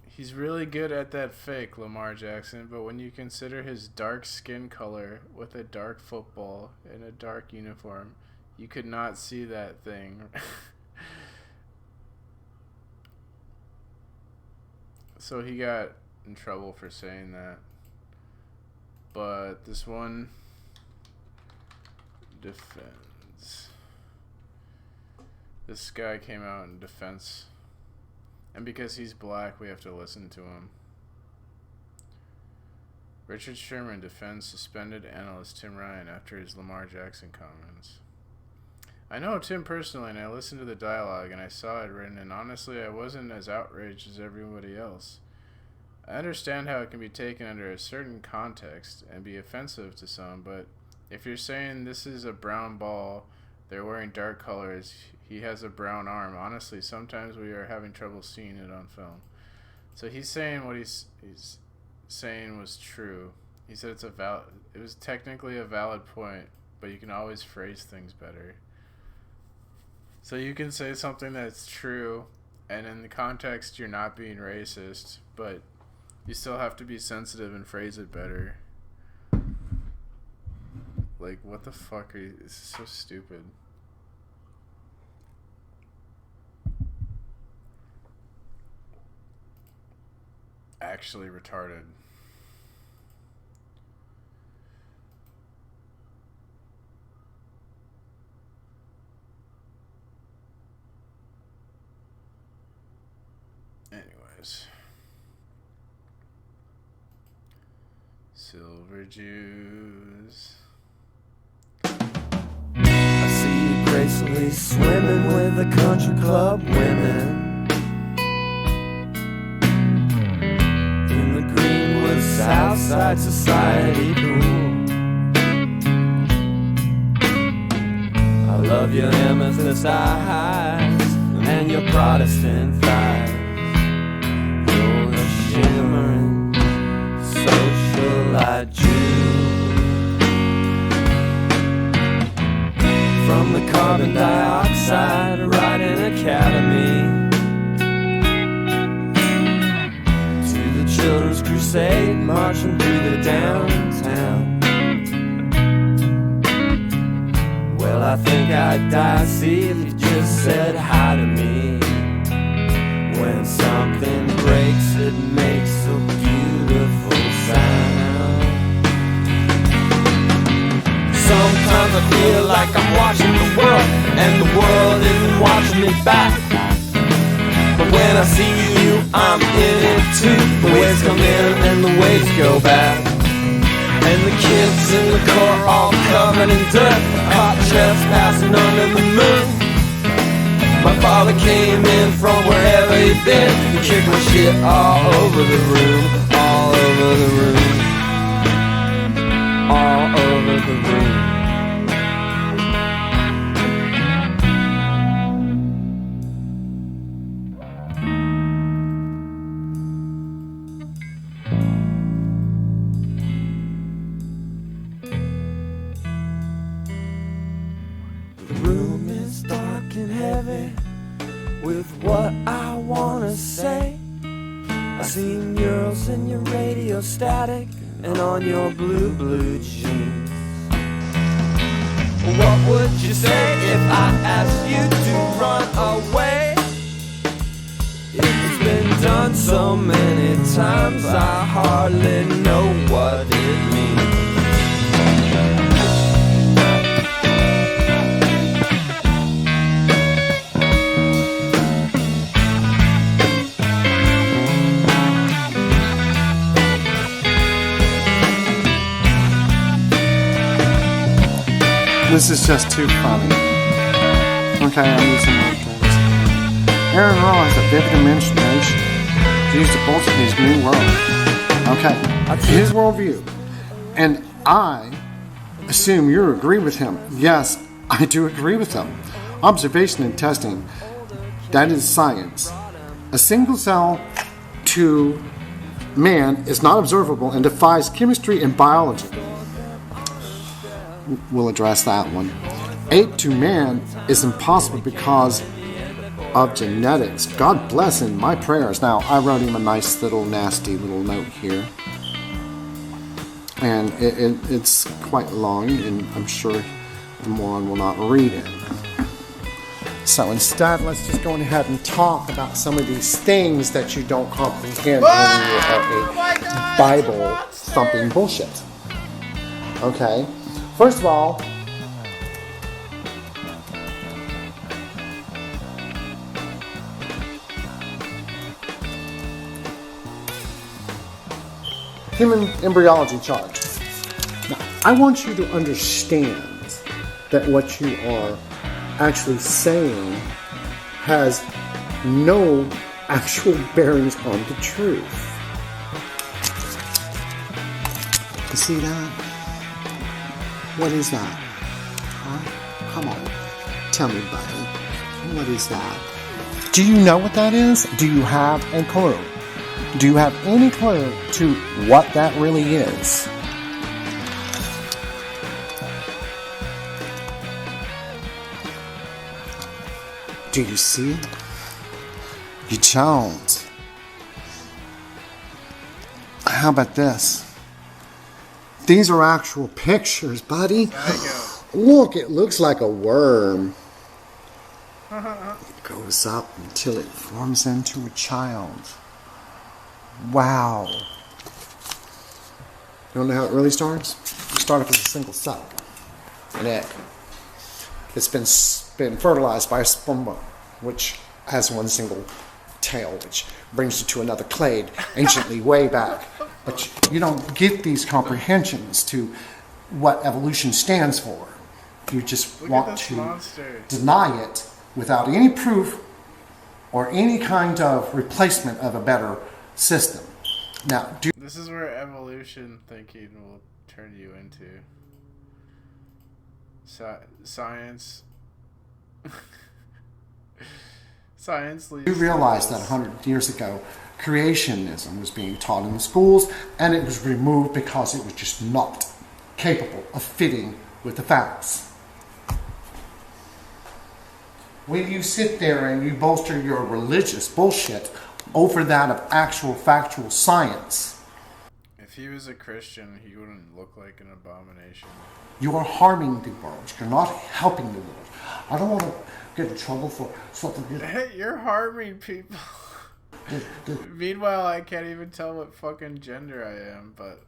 He's really good at that fake, Lamar Jackson, but when you consider his dark skin color with a dark football and a dark uniform, you could not see that thing. So he got in trouble for saying that. But this one defends. This guy came out in defense. And because he's black, we have to listen to him. Richard Sherman defends suspended analyst Tim Ryan after his Lamar Jackson comments. I know Tim personally, and I listened to the dialogue, and I saw it written, and honestly, I wasn't as outraged as everybody else. I understand how it can be taken under a certain context and be offensive to some, but if you're saying this is a brown ball, they're wearing dark colors, he has a brown arm, honestly, sometimes we are having trouble seeing it on film. So he's saying what he's saying was true. He said it was technically a valid point, but you can always phrase things better. So you can say something that's true, and in the context you're not being racist, but you still have to be sensitive and phrase it better. Like, what the fuck are you? This is so stupid. Actually retarded. Anyways. Silver Jews. I see you gracefully swimming with the country club women in the Greenwood Southside Society pool. I love your amethyst eyes and your Protestant thighs. You're a shimmering socialite Jew. From the carbon dioxide riding academy to the children's crusade marching through the downtown. Well, I think I'd die, see if you just said hi to me. When something breaks, it makes a beautiful sound. Sometimes I feel like I'm watching the world, and the world isn't watching me back. But when I see you, I'm in it too. The waves come in and the waves go back. And the kids in the court all covered in dirt, hot trespassing under the moon. My father came in from wherever he'd been. He kicked my shit all over the room, all over the room, all over the room. The room is dark and heavy with what I wanna say. I see murals in your radio static and on your blue jeans. What would you say if I asked you to run away? It's been done so many times I hardly know what it means. This is just too funny. Okay, I'm using my things. Aaron Roll has a vivid imagination to use the bolts of his new world. Okay, his worldview. And I assume you agree with him. Yes, I do agree with him. Observation and testing, that is science. A single cell to man is not observable and defies chemistry and biology. We'll address that one. Ape to man is impossible because of genetics. God bless him, my prayers. Now, I wrote him a nice little nasty little note here. And it's quite long, and I'm sure the moron will not read it. So instead, let's just go ahead and talk about some of these things that you don't comprehend when you are a Bible thumping bullshit. Okay? First of all, human embryology charge. Now, I want you to understand that what you are actually saying has no actual bearings on the truth. You see that? What is that? Huh? Come on. Tell me, buddy. What is that? Do you know what that is? Do you have a clue? Do you have any clue to what that really is? Do you see it? You don't. How about this? These are actual pictures, buddy. Look, it looks like a worm. It goes up until it forms into a child. Wow. You want to know how it really starts? You start off as a single cell, an egg. It's been fertilized by a sperm, which has one single tail, which brings you to another clade, anciently way back. But you don't get these comprehensions to what evolution stands for. You just want to deny it without any proof or any kind of replacement of a better system. Now, this is where evolution thinking will turn you into science. Science leads. You realize that 100 years ago, creationism was being taught in the schools, and it was removed because it was just not capable of fitting with the facts. When you sit there and you bolster your religious bullshit over that of actual factual science, if he was a Christian, he wouldn't look like an abomination. You are harming the world. You're not helping the world. I don't want to get in trouble for something. You're harming people. Meanwhile, I can't even tell what fucking gender I am, but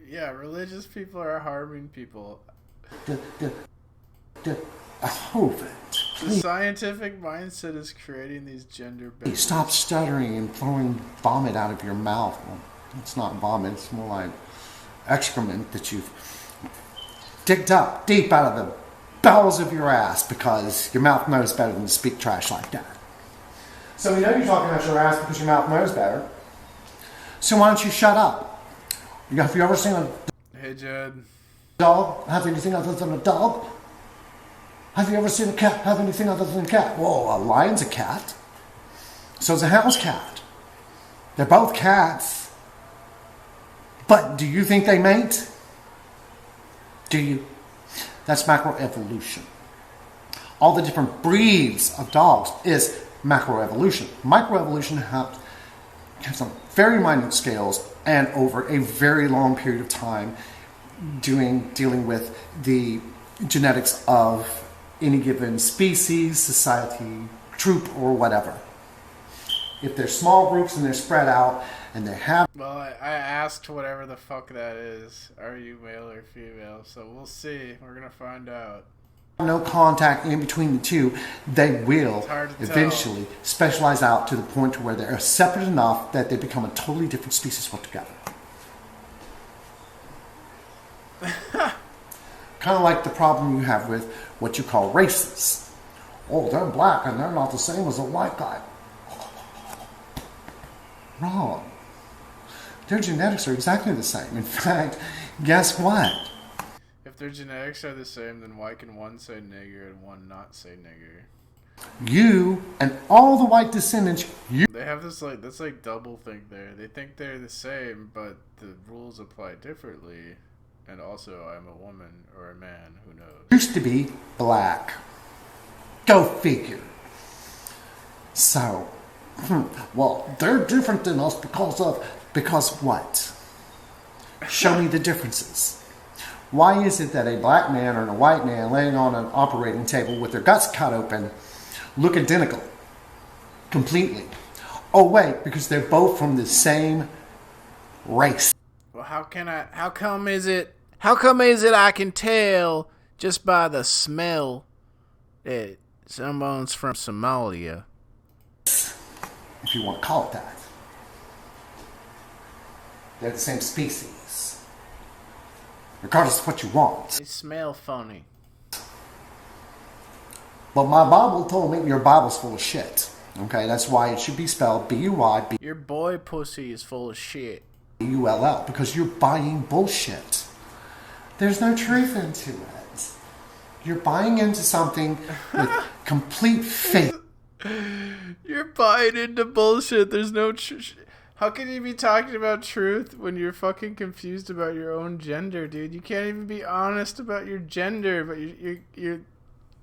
yeah, religious people are harming people. The scientific mindset is creating these gender barriers. Stop stuttering and throwing vomit out of your mouth. Well, it's not vomit, it's more like excrement that you've digged up deep out of the bowels of your ass because your mouth knows better than to speak trash like that. So we know you're talking about your ass because your mouth knows better. So why don't you shut up? Have you ever seen a Hey, Jed. dog have anything other than a dog? Have you ever seen a cat have anything other than a cat? Well, a lion's a cat. So's a house cat. They're both cats. But do you think they mate? Do you? That's macroevolution. All the different breeds of dogs is macroevolution. Microevolution has on very minute scales and over a very long period of time dealing with the genetics of any given species, society, troop, or whatever. If they're small groups and they're spread out and they have... Well, I asked whatever the fuck that is. Are you male or female? So we'll see. We're gonna find out. No contact in between the two, they will hard to eventually specialize out to the point to where they're separate enough that they become a totally different species altogether. Kind of like the problem you have with what you call races. Oh, they're black and they're not the same as a white guy. Wrong. Their genetics are exactly the same. In fact, guess what? If their genetics are the same, then why can one say nigger and one not say nigger? You and all the white descendants, They have this that's like double thing there. They think they're the same, but the rules apply differently. And also, I'm a woman or a man, who knows? used to be black. Go figure. So, well, they're different than us because what? Show me the differences. Why is it that a black man and a white man laying on an operating table with their guts cut open look identical? Completely. Oh wait, because they're both from the same race. Well, how come is it I can tell just by the smell that someone's from Somalia? If you want to call it that. They're the same species. Regardless of what you want. They smell funny. But my Bible told me your Bible's full of shit. Okay, that's why it should be spelled B-U-Y-B. Your boy pussy is full of shit. B-U-L-L, because you're buying bullshit. There's no truth into it. You're buying into something with complete faith. You're buying into bullshit. There's no truth. How can you be talking about truth when you're fucking confused about your own gender, dude? You can't even be honest about your gender, but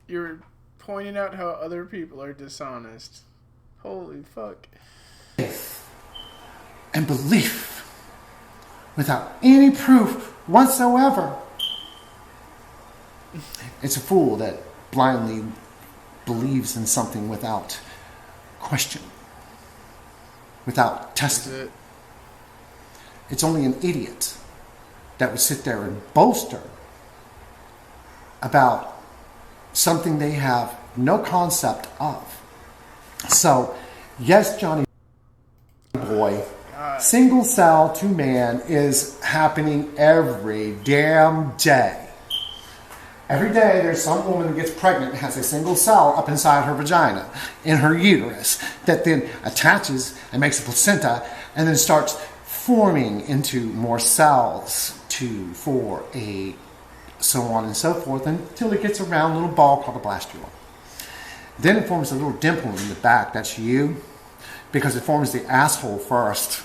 you're pointing out how other people are dishonest. Holy fuck. Faith and belief without any proof whatsoever. It's a fool that blindly believes in something without question, without testing. It's only an idiot that would sit there and boast about something they have no concept of. So, yes, Johnny boy, single cell to man is happening every damn day. Every day there's some woman that gets pregnant and has a single cell up inside her vagina, in her uterus, that then attaches and makes a placenta and then starts forming into more cells, 2, 4, 8, so on and so forth, until it gets a round little ball called a blastula. Then it forms a little dimple in the back, that's you, because it forms the asshole first.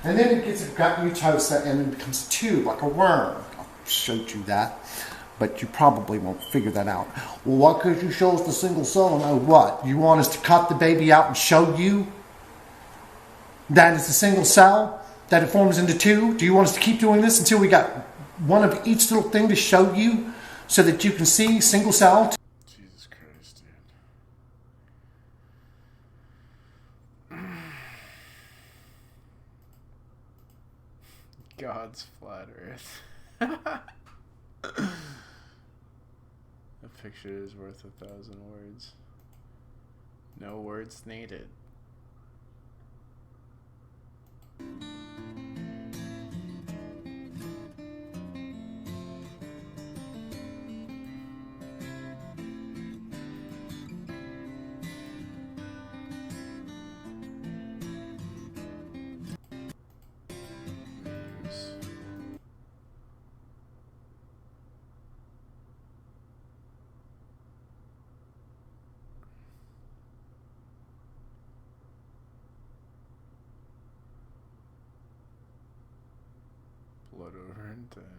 And then it gets a gut mucosa and it becomes a tube, like a worm. I showed you that, but you probably won't figure that out. Well, why could you show us the single cell and know what? You want us to cut the baby out and show you that it's a single cell, that it forms into two? Do you want us to keep doing this until we got one of each little thing to show you so that you can see single cell? Jesus Christ, dude. God's flat earth. A picture is worth 1,000 words. No words needed. content.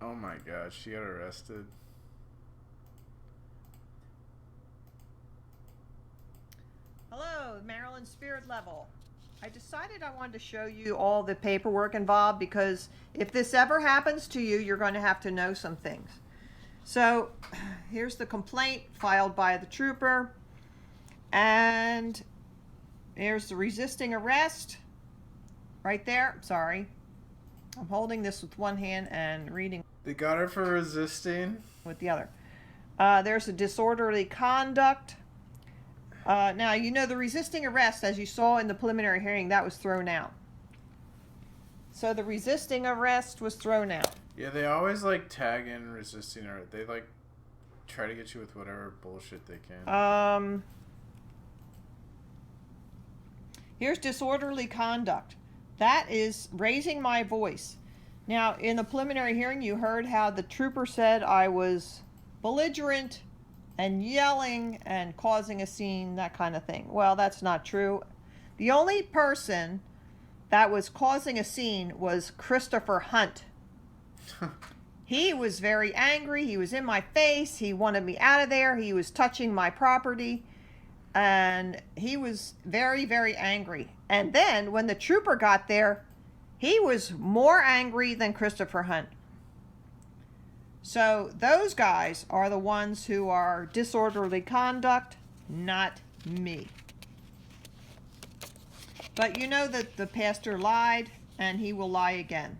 Oh my god, she got arrested. Hello, Maryland Spirit Level. I decided I wanted to show you all the paperwork involved because if this ever happens to you, you're going to have to know some things. So here's the complaint filed by the trooper, and here's the resisting arrest right there. Sorry, I'm holding this with one hand and reading. They got her for resisting with the other. There's a disorderly conduct. Now, you know, the resisting arrest, as you saw in the preliminary hearing, that was thrown out. So the resisting arrest was thrown out. Yeah, they always like tag in resisting or they like try to get you with whatever bullshit they can. Here's disorderly conduct. That is raising my voice. Now, in the preliminary hearing, you heard how the trooper said I was belligerent and yelling and causing a scene, that kind of thing. Well, that's not true. The only person that was causing a scene was Christopher Hunt. He was very angry. He was in my face. He wanted me out of there. He was touching my property. And he was very, very angry. And then when the trooper got there, he was more angry than Christopher Hunt. So those guys are the ones who are disorderly conduct, not me. But you know that the pastor lied, and he will lie again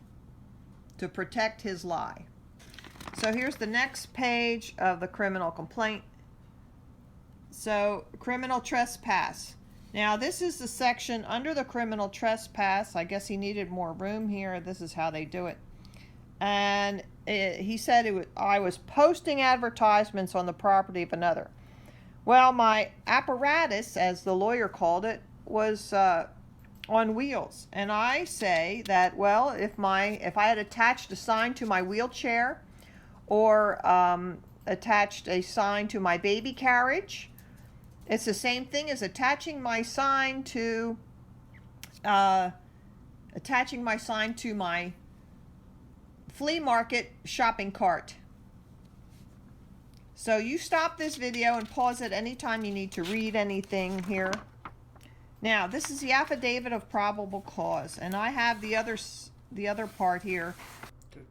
to protect his lie. So here's the next page of the criminal complaint. So, criminal trespass. Now, this is the section under the criminal trespass. I guess he needed more room here. This is how they do it. And he said I was posting advertisements on the property of another. Well, my apparatus, as the lawyer called it, was on wheels. And I say that, well, if I had attached a sign to my wheelchair or attached a sign to my baby carriage, it's the same thing as attaching my sign to my flea market shopping cart. So you stop this video and pause it anytime you need to read anything here. Now, this is the affidavit of probable cause, and I have the other part here. Good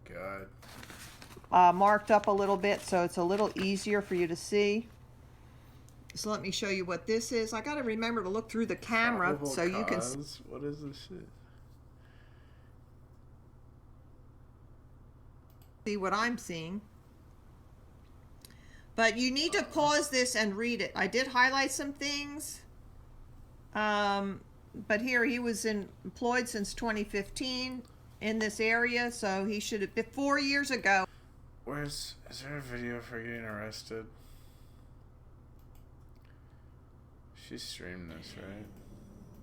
God. Marked up a little bit so it's a little easier for you to see. So let me show you what this is. I got to remember to look through the camera Probable so you can cause? What is this shit? see what I'm seeing. But you need to pause this and read it. I did highlight some things. But here he was employed since 2015 in this area, so he should have been 4 years ago. Is there a video for getting arrested? She streamed this, right?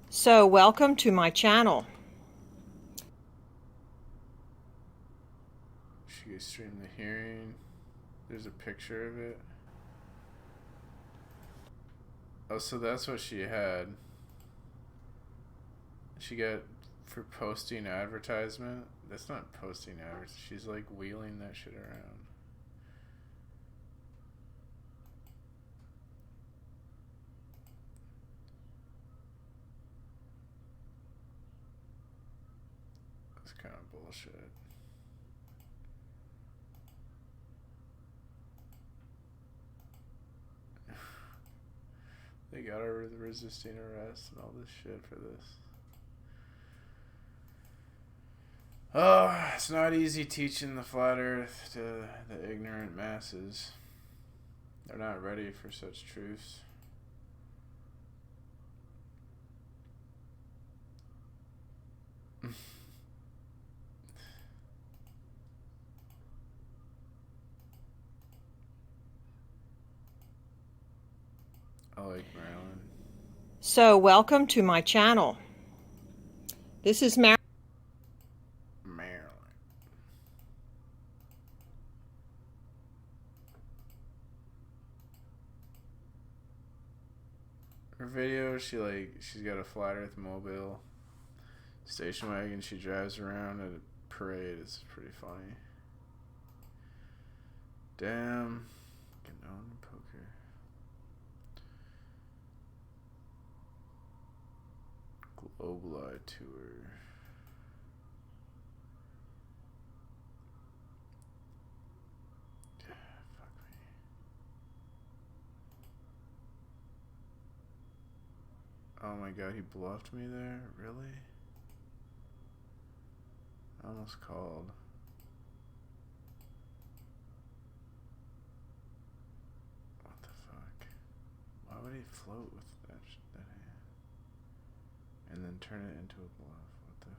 So welcome to my channel. She streamed the hearing. There's a picture of it. Oh, so that's what she had. She got for posting advertisement. That's not posting advertisement. She's like wheeling that shit around. That's kind of bullshit. They got her with resisting arrest and all this shit for this. Oh, it's not easy teaching the flat earth to the ignorant masses. They're not ready for such truths. I like Maryland. So welcome to my channel. This is Maryland. Her video, she's got a flat earth mobile. Station wagon she drives around at a parade is pretty funny. Damn. Getting on poker. Global Tour. Fuck me. Oh my god, he bluffed me there? Really? I almost called. What the fuck? Why would he float with that hand? And then turn it into a bluff? What the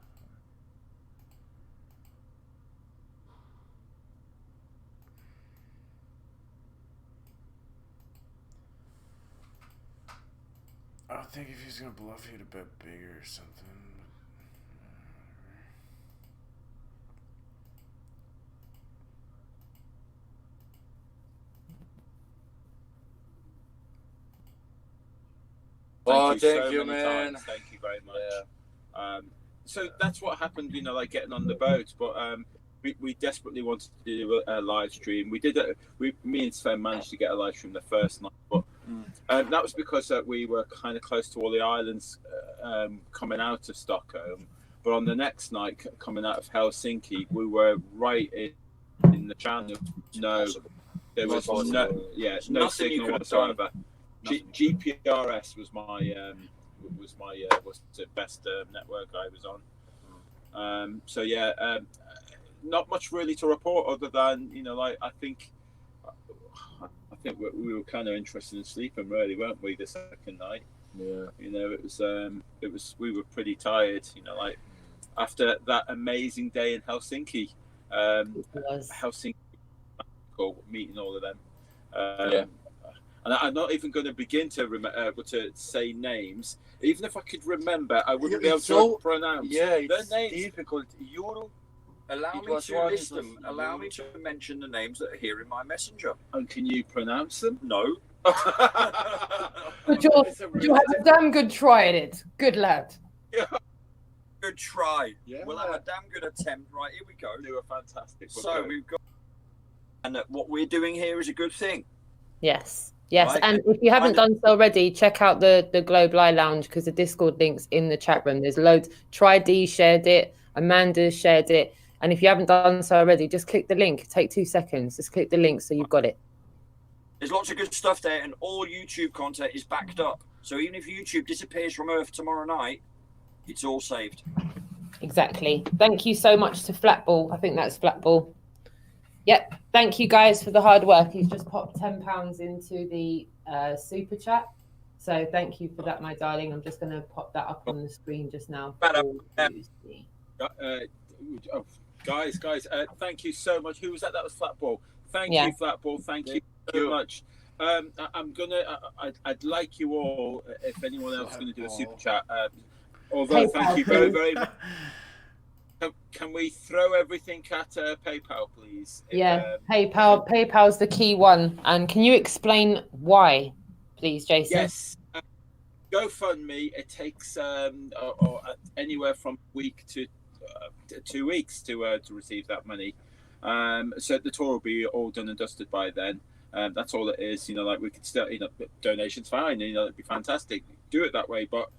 fuck? I would think if he's gonna bluff, he'd bet bigger or something. Thank you thank so you, many man. times. Thank you very much. So that's what happened, getting on the boat. But we desperately wanted to do a live stream. We did it. Me and Sven managed to get a live stream the first night, but that was because we were kind of close to all the islands coming out of Stockholm. But on the next night, coming out of Helsinki, we were right in the channel. No, there was no signal whatsoever. GPRS was the best network I was on. Not much really to report other than I think we were kind of interested in sleeping, really, weren't we? The second night, it was we were pretty tired, after that amazing day in Helsinki. Helsinki, meeting all of them. And I'm not even going to begin to say names. Even if I could remember, I wouldn't be able to pronounce their names. Difficult. Allow me to list them. Allow me to mention the names that are here in my messenger. And can you pronounce them? No. But you have a damn good try at it. Good lad. Good try. Yeah. We'll have a damn good attempt. Right, here we go. They were fantastic. So we've got, and what we're doing here is a good thing. Yes. Yes, Right. and if you haven't done so already, check out the Global Eye Lounge because the Discord link's in the chat room. There's loads. Try-D shared it. Amanda shared it. And if you haven't done so already, just click the link. Take 2 seconds. Just click the link so you've got it. There's lots of good stuff there, and all YouTube content is backed up. So even if YouTube disappears from Earth tomorrow night, it's all saved. Exactly. Thank you so much to Flatball. I think that's Flatball. Yep. Thank you guys for the hard work. He's just popped £10 into the super chat. So thank you for that, my darling. I'm just going to pop that up on the screen just now. Guys, thank you so much. Who was that? That was Flatball. Thank you, Flatball. Thank you so much. I'd like you all, if anyone else is going to do a super chat. Although, thank you very, very much. Can we throw everything at PayPal, please? PayPal's the key one. And can you explain why, please, Jason? Yes. GoFundMe, it takes anywhere from a week to 2 weeks to receive that money. So the tour will be all done and dusted by then. That's all it is. We could still, donations fine. It'd be fantastic. Do it that way, but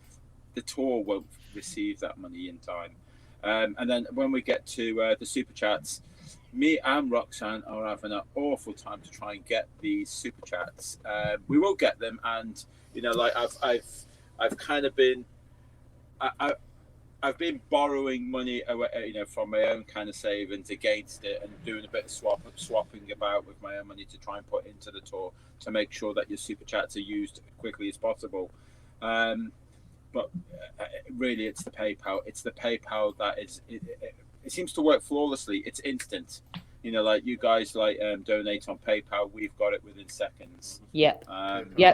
the tour won't receive that money in time. And then when we get to the super chats, me and Roxanne are having an awful time to try and get these super chats. We will get them, and I've kind of been, I've been borrowing money, from my own kind of savings against it, and doing a bit of swapping about with my own money to try and put into the tour to make sure that your super chats are used as quickly as possible. But really, it's the PayPal. It's the PayPal that is. It seems to work flawlessly. It's instant. You guys donate on PayPal. We've got it within seconds. Yep.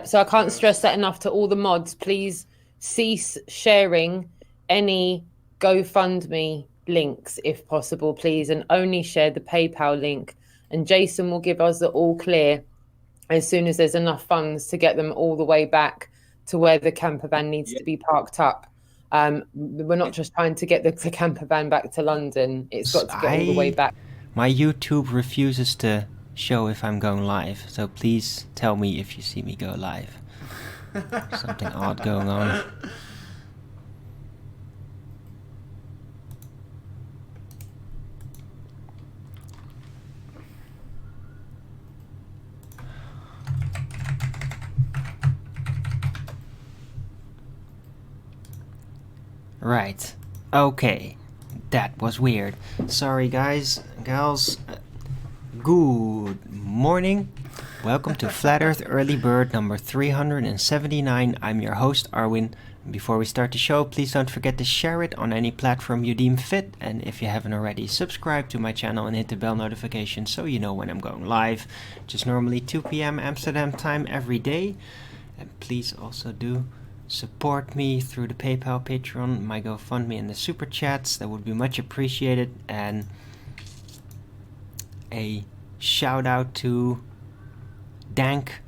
So I can't stress that enough to all the mods. Please cease sharing any GoFundMe links if possible, please, and only share the PayPal link. And Jason will give us the all clear as soon as there's enough funds to get them all the way back to where the camper van needs to be parked up. We're not just trying to get the camper van back to London. It's got to get all the way back. My YouTube refuses to show if I'm going live, so please tell me if you see me go live. Something odd going on. Right. Okay. That was weird. Sorry guys, gals. Good morning. Welcome to Flat Earth Early Bird number 379. I'm your host, Arwin. Before we start the show, please don't forget to share it on any platform you deem fit. And if you haven't already, subscribe to my channel and hit the bell notification so you know when I'm going live. Which is normally 2 p.m. Amsterdam time every day. And please also do support me through the PayPal, Patreon, my GoFundMe, and the Super Chats. That would be much appreciated. And a shout out to Dank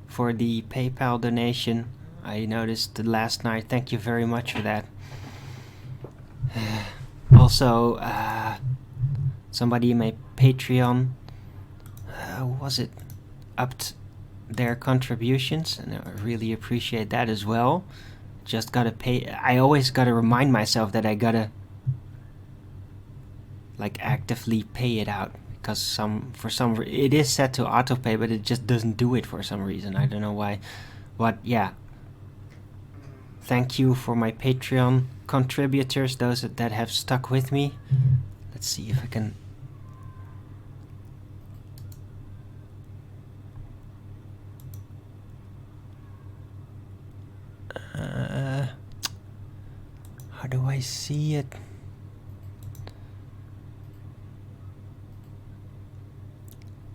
for the PayPal donation. I noticed last night. Thank you very much for that. Also, somebody in my Patreon, was it, upped their contributions, and I really appreciate that as well. Just gotta pay. I always gotta remind myself that I gotta like actively pay it out, because it is set to autopay, but it just doesn't do it for some reason. I don't know why. But yeah, thank you for my Patreon contributors, those that have stuck with me. Let's see if I can. How do I see it?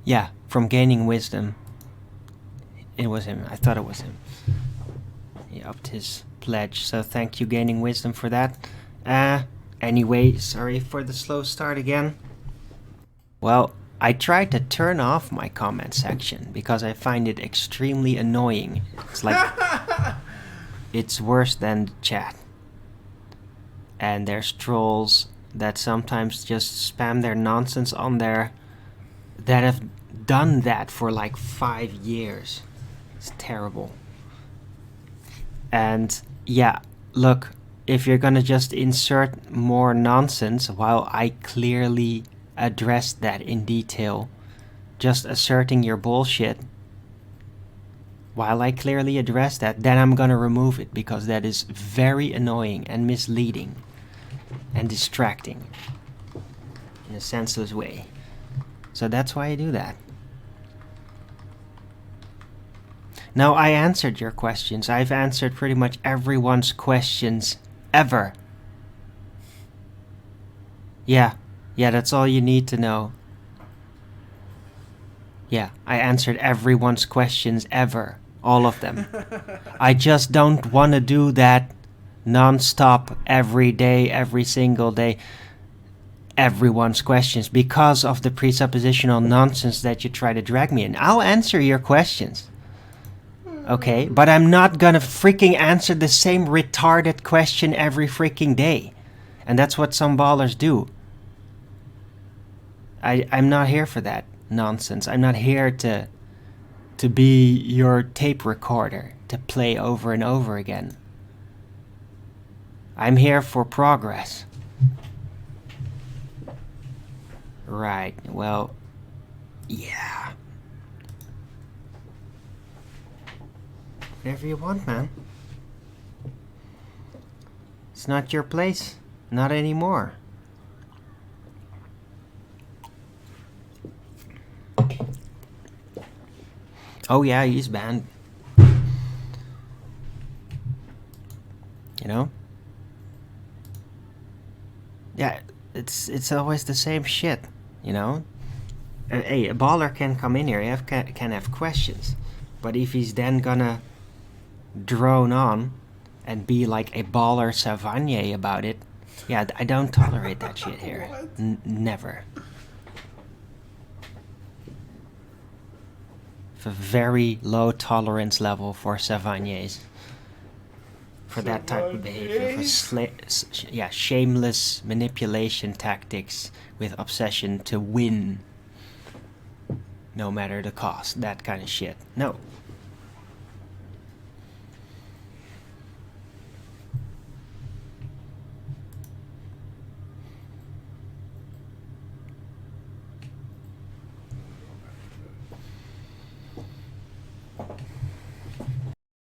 Yeah, from Gaining Wisdom. It was him. I thought it was him. He upped his pledge, so thank you, Gaining Wisdom, for that. Anyway, sorry for the slow start again. Well, I tried to turn off my comment section because I find it extremely annoying. It's like it's worse than the chat. And there's trolls that sometimes just spam their nonsense on there that have done that for like 5 years. It's terrible. And yeah, look, if you're gonna just insert more nonsense while I clearly addressed that in detail, just asserting your bullshit while I clearly address that, then I'm gonna remove it, because that is very annoying and misleading and distracting in a senseless way. So that's why I do that. Now, I answered your questions. I've answered pretty much everyone's questions ever. Yeah, that's all you need to know. Yeah, I answered everyone's questions ever. All of them. I just don't want to do that non-stop every day, every single day. Everyone's questions, because of the presuppositional nonsense that you try to drag me in. I'll answer your questions. Okay, but I'm not gonna freaking answer the same retarded question every freaking day. And that's what some ballers do. I'm not here for that nonsense. I'm not here to be your tape recorder to play over and over again. I'm here for progress. Right, well, yeah. Whatever you want, man. It's not your place. Not anymore. Oh yeah, he's banned. You know? Yeah, it's always the same shit, you know? Hey, a baller can come in here, can have questions. But if he's then gonna drone on and be like a baller Savanier about it, yeah, I don't tolerate that shit here. Never. A very low tolerance level for Savaniers. for that type of behavior, for shameless manipulation tactics with obsession to win, no matter the cost, that kind of shit. No.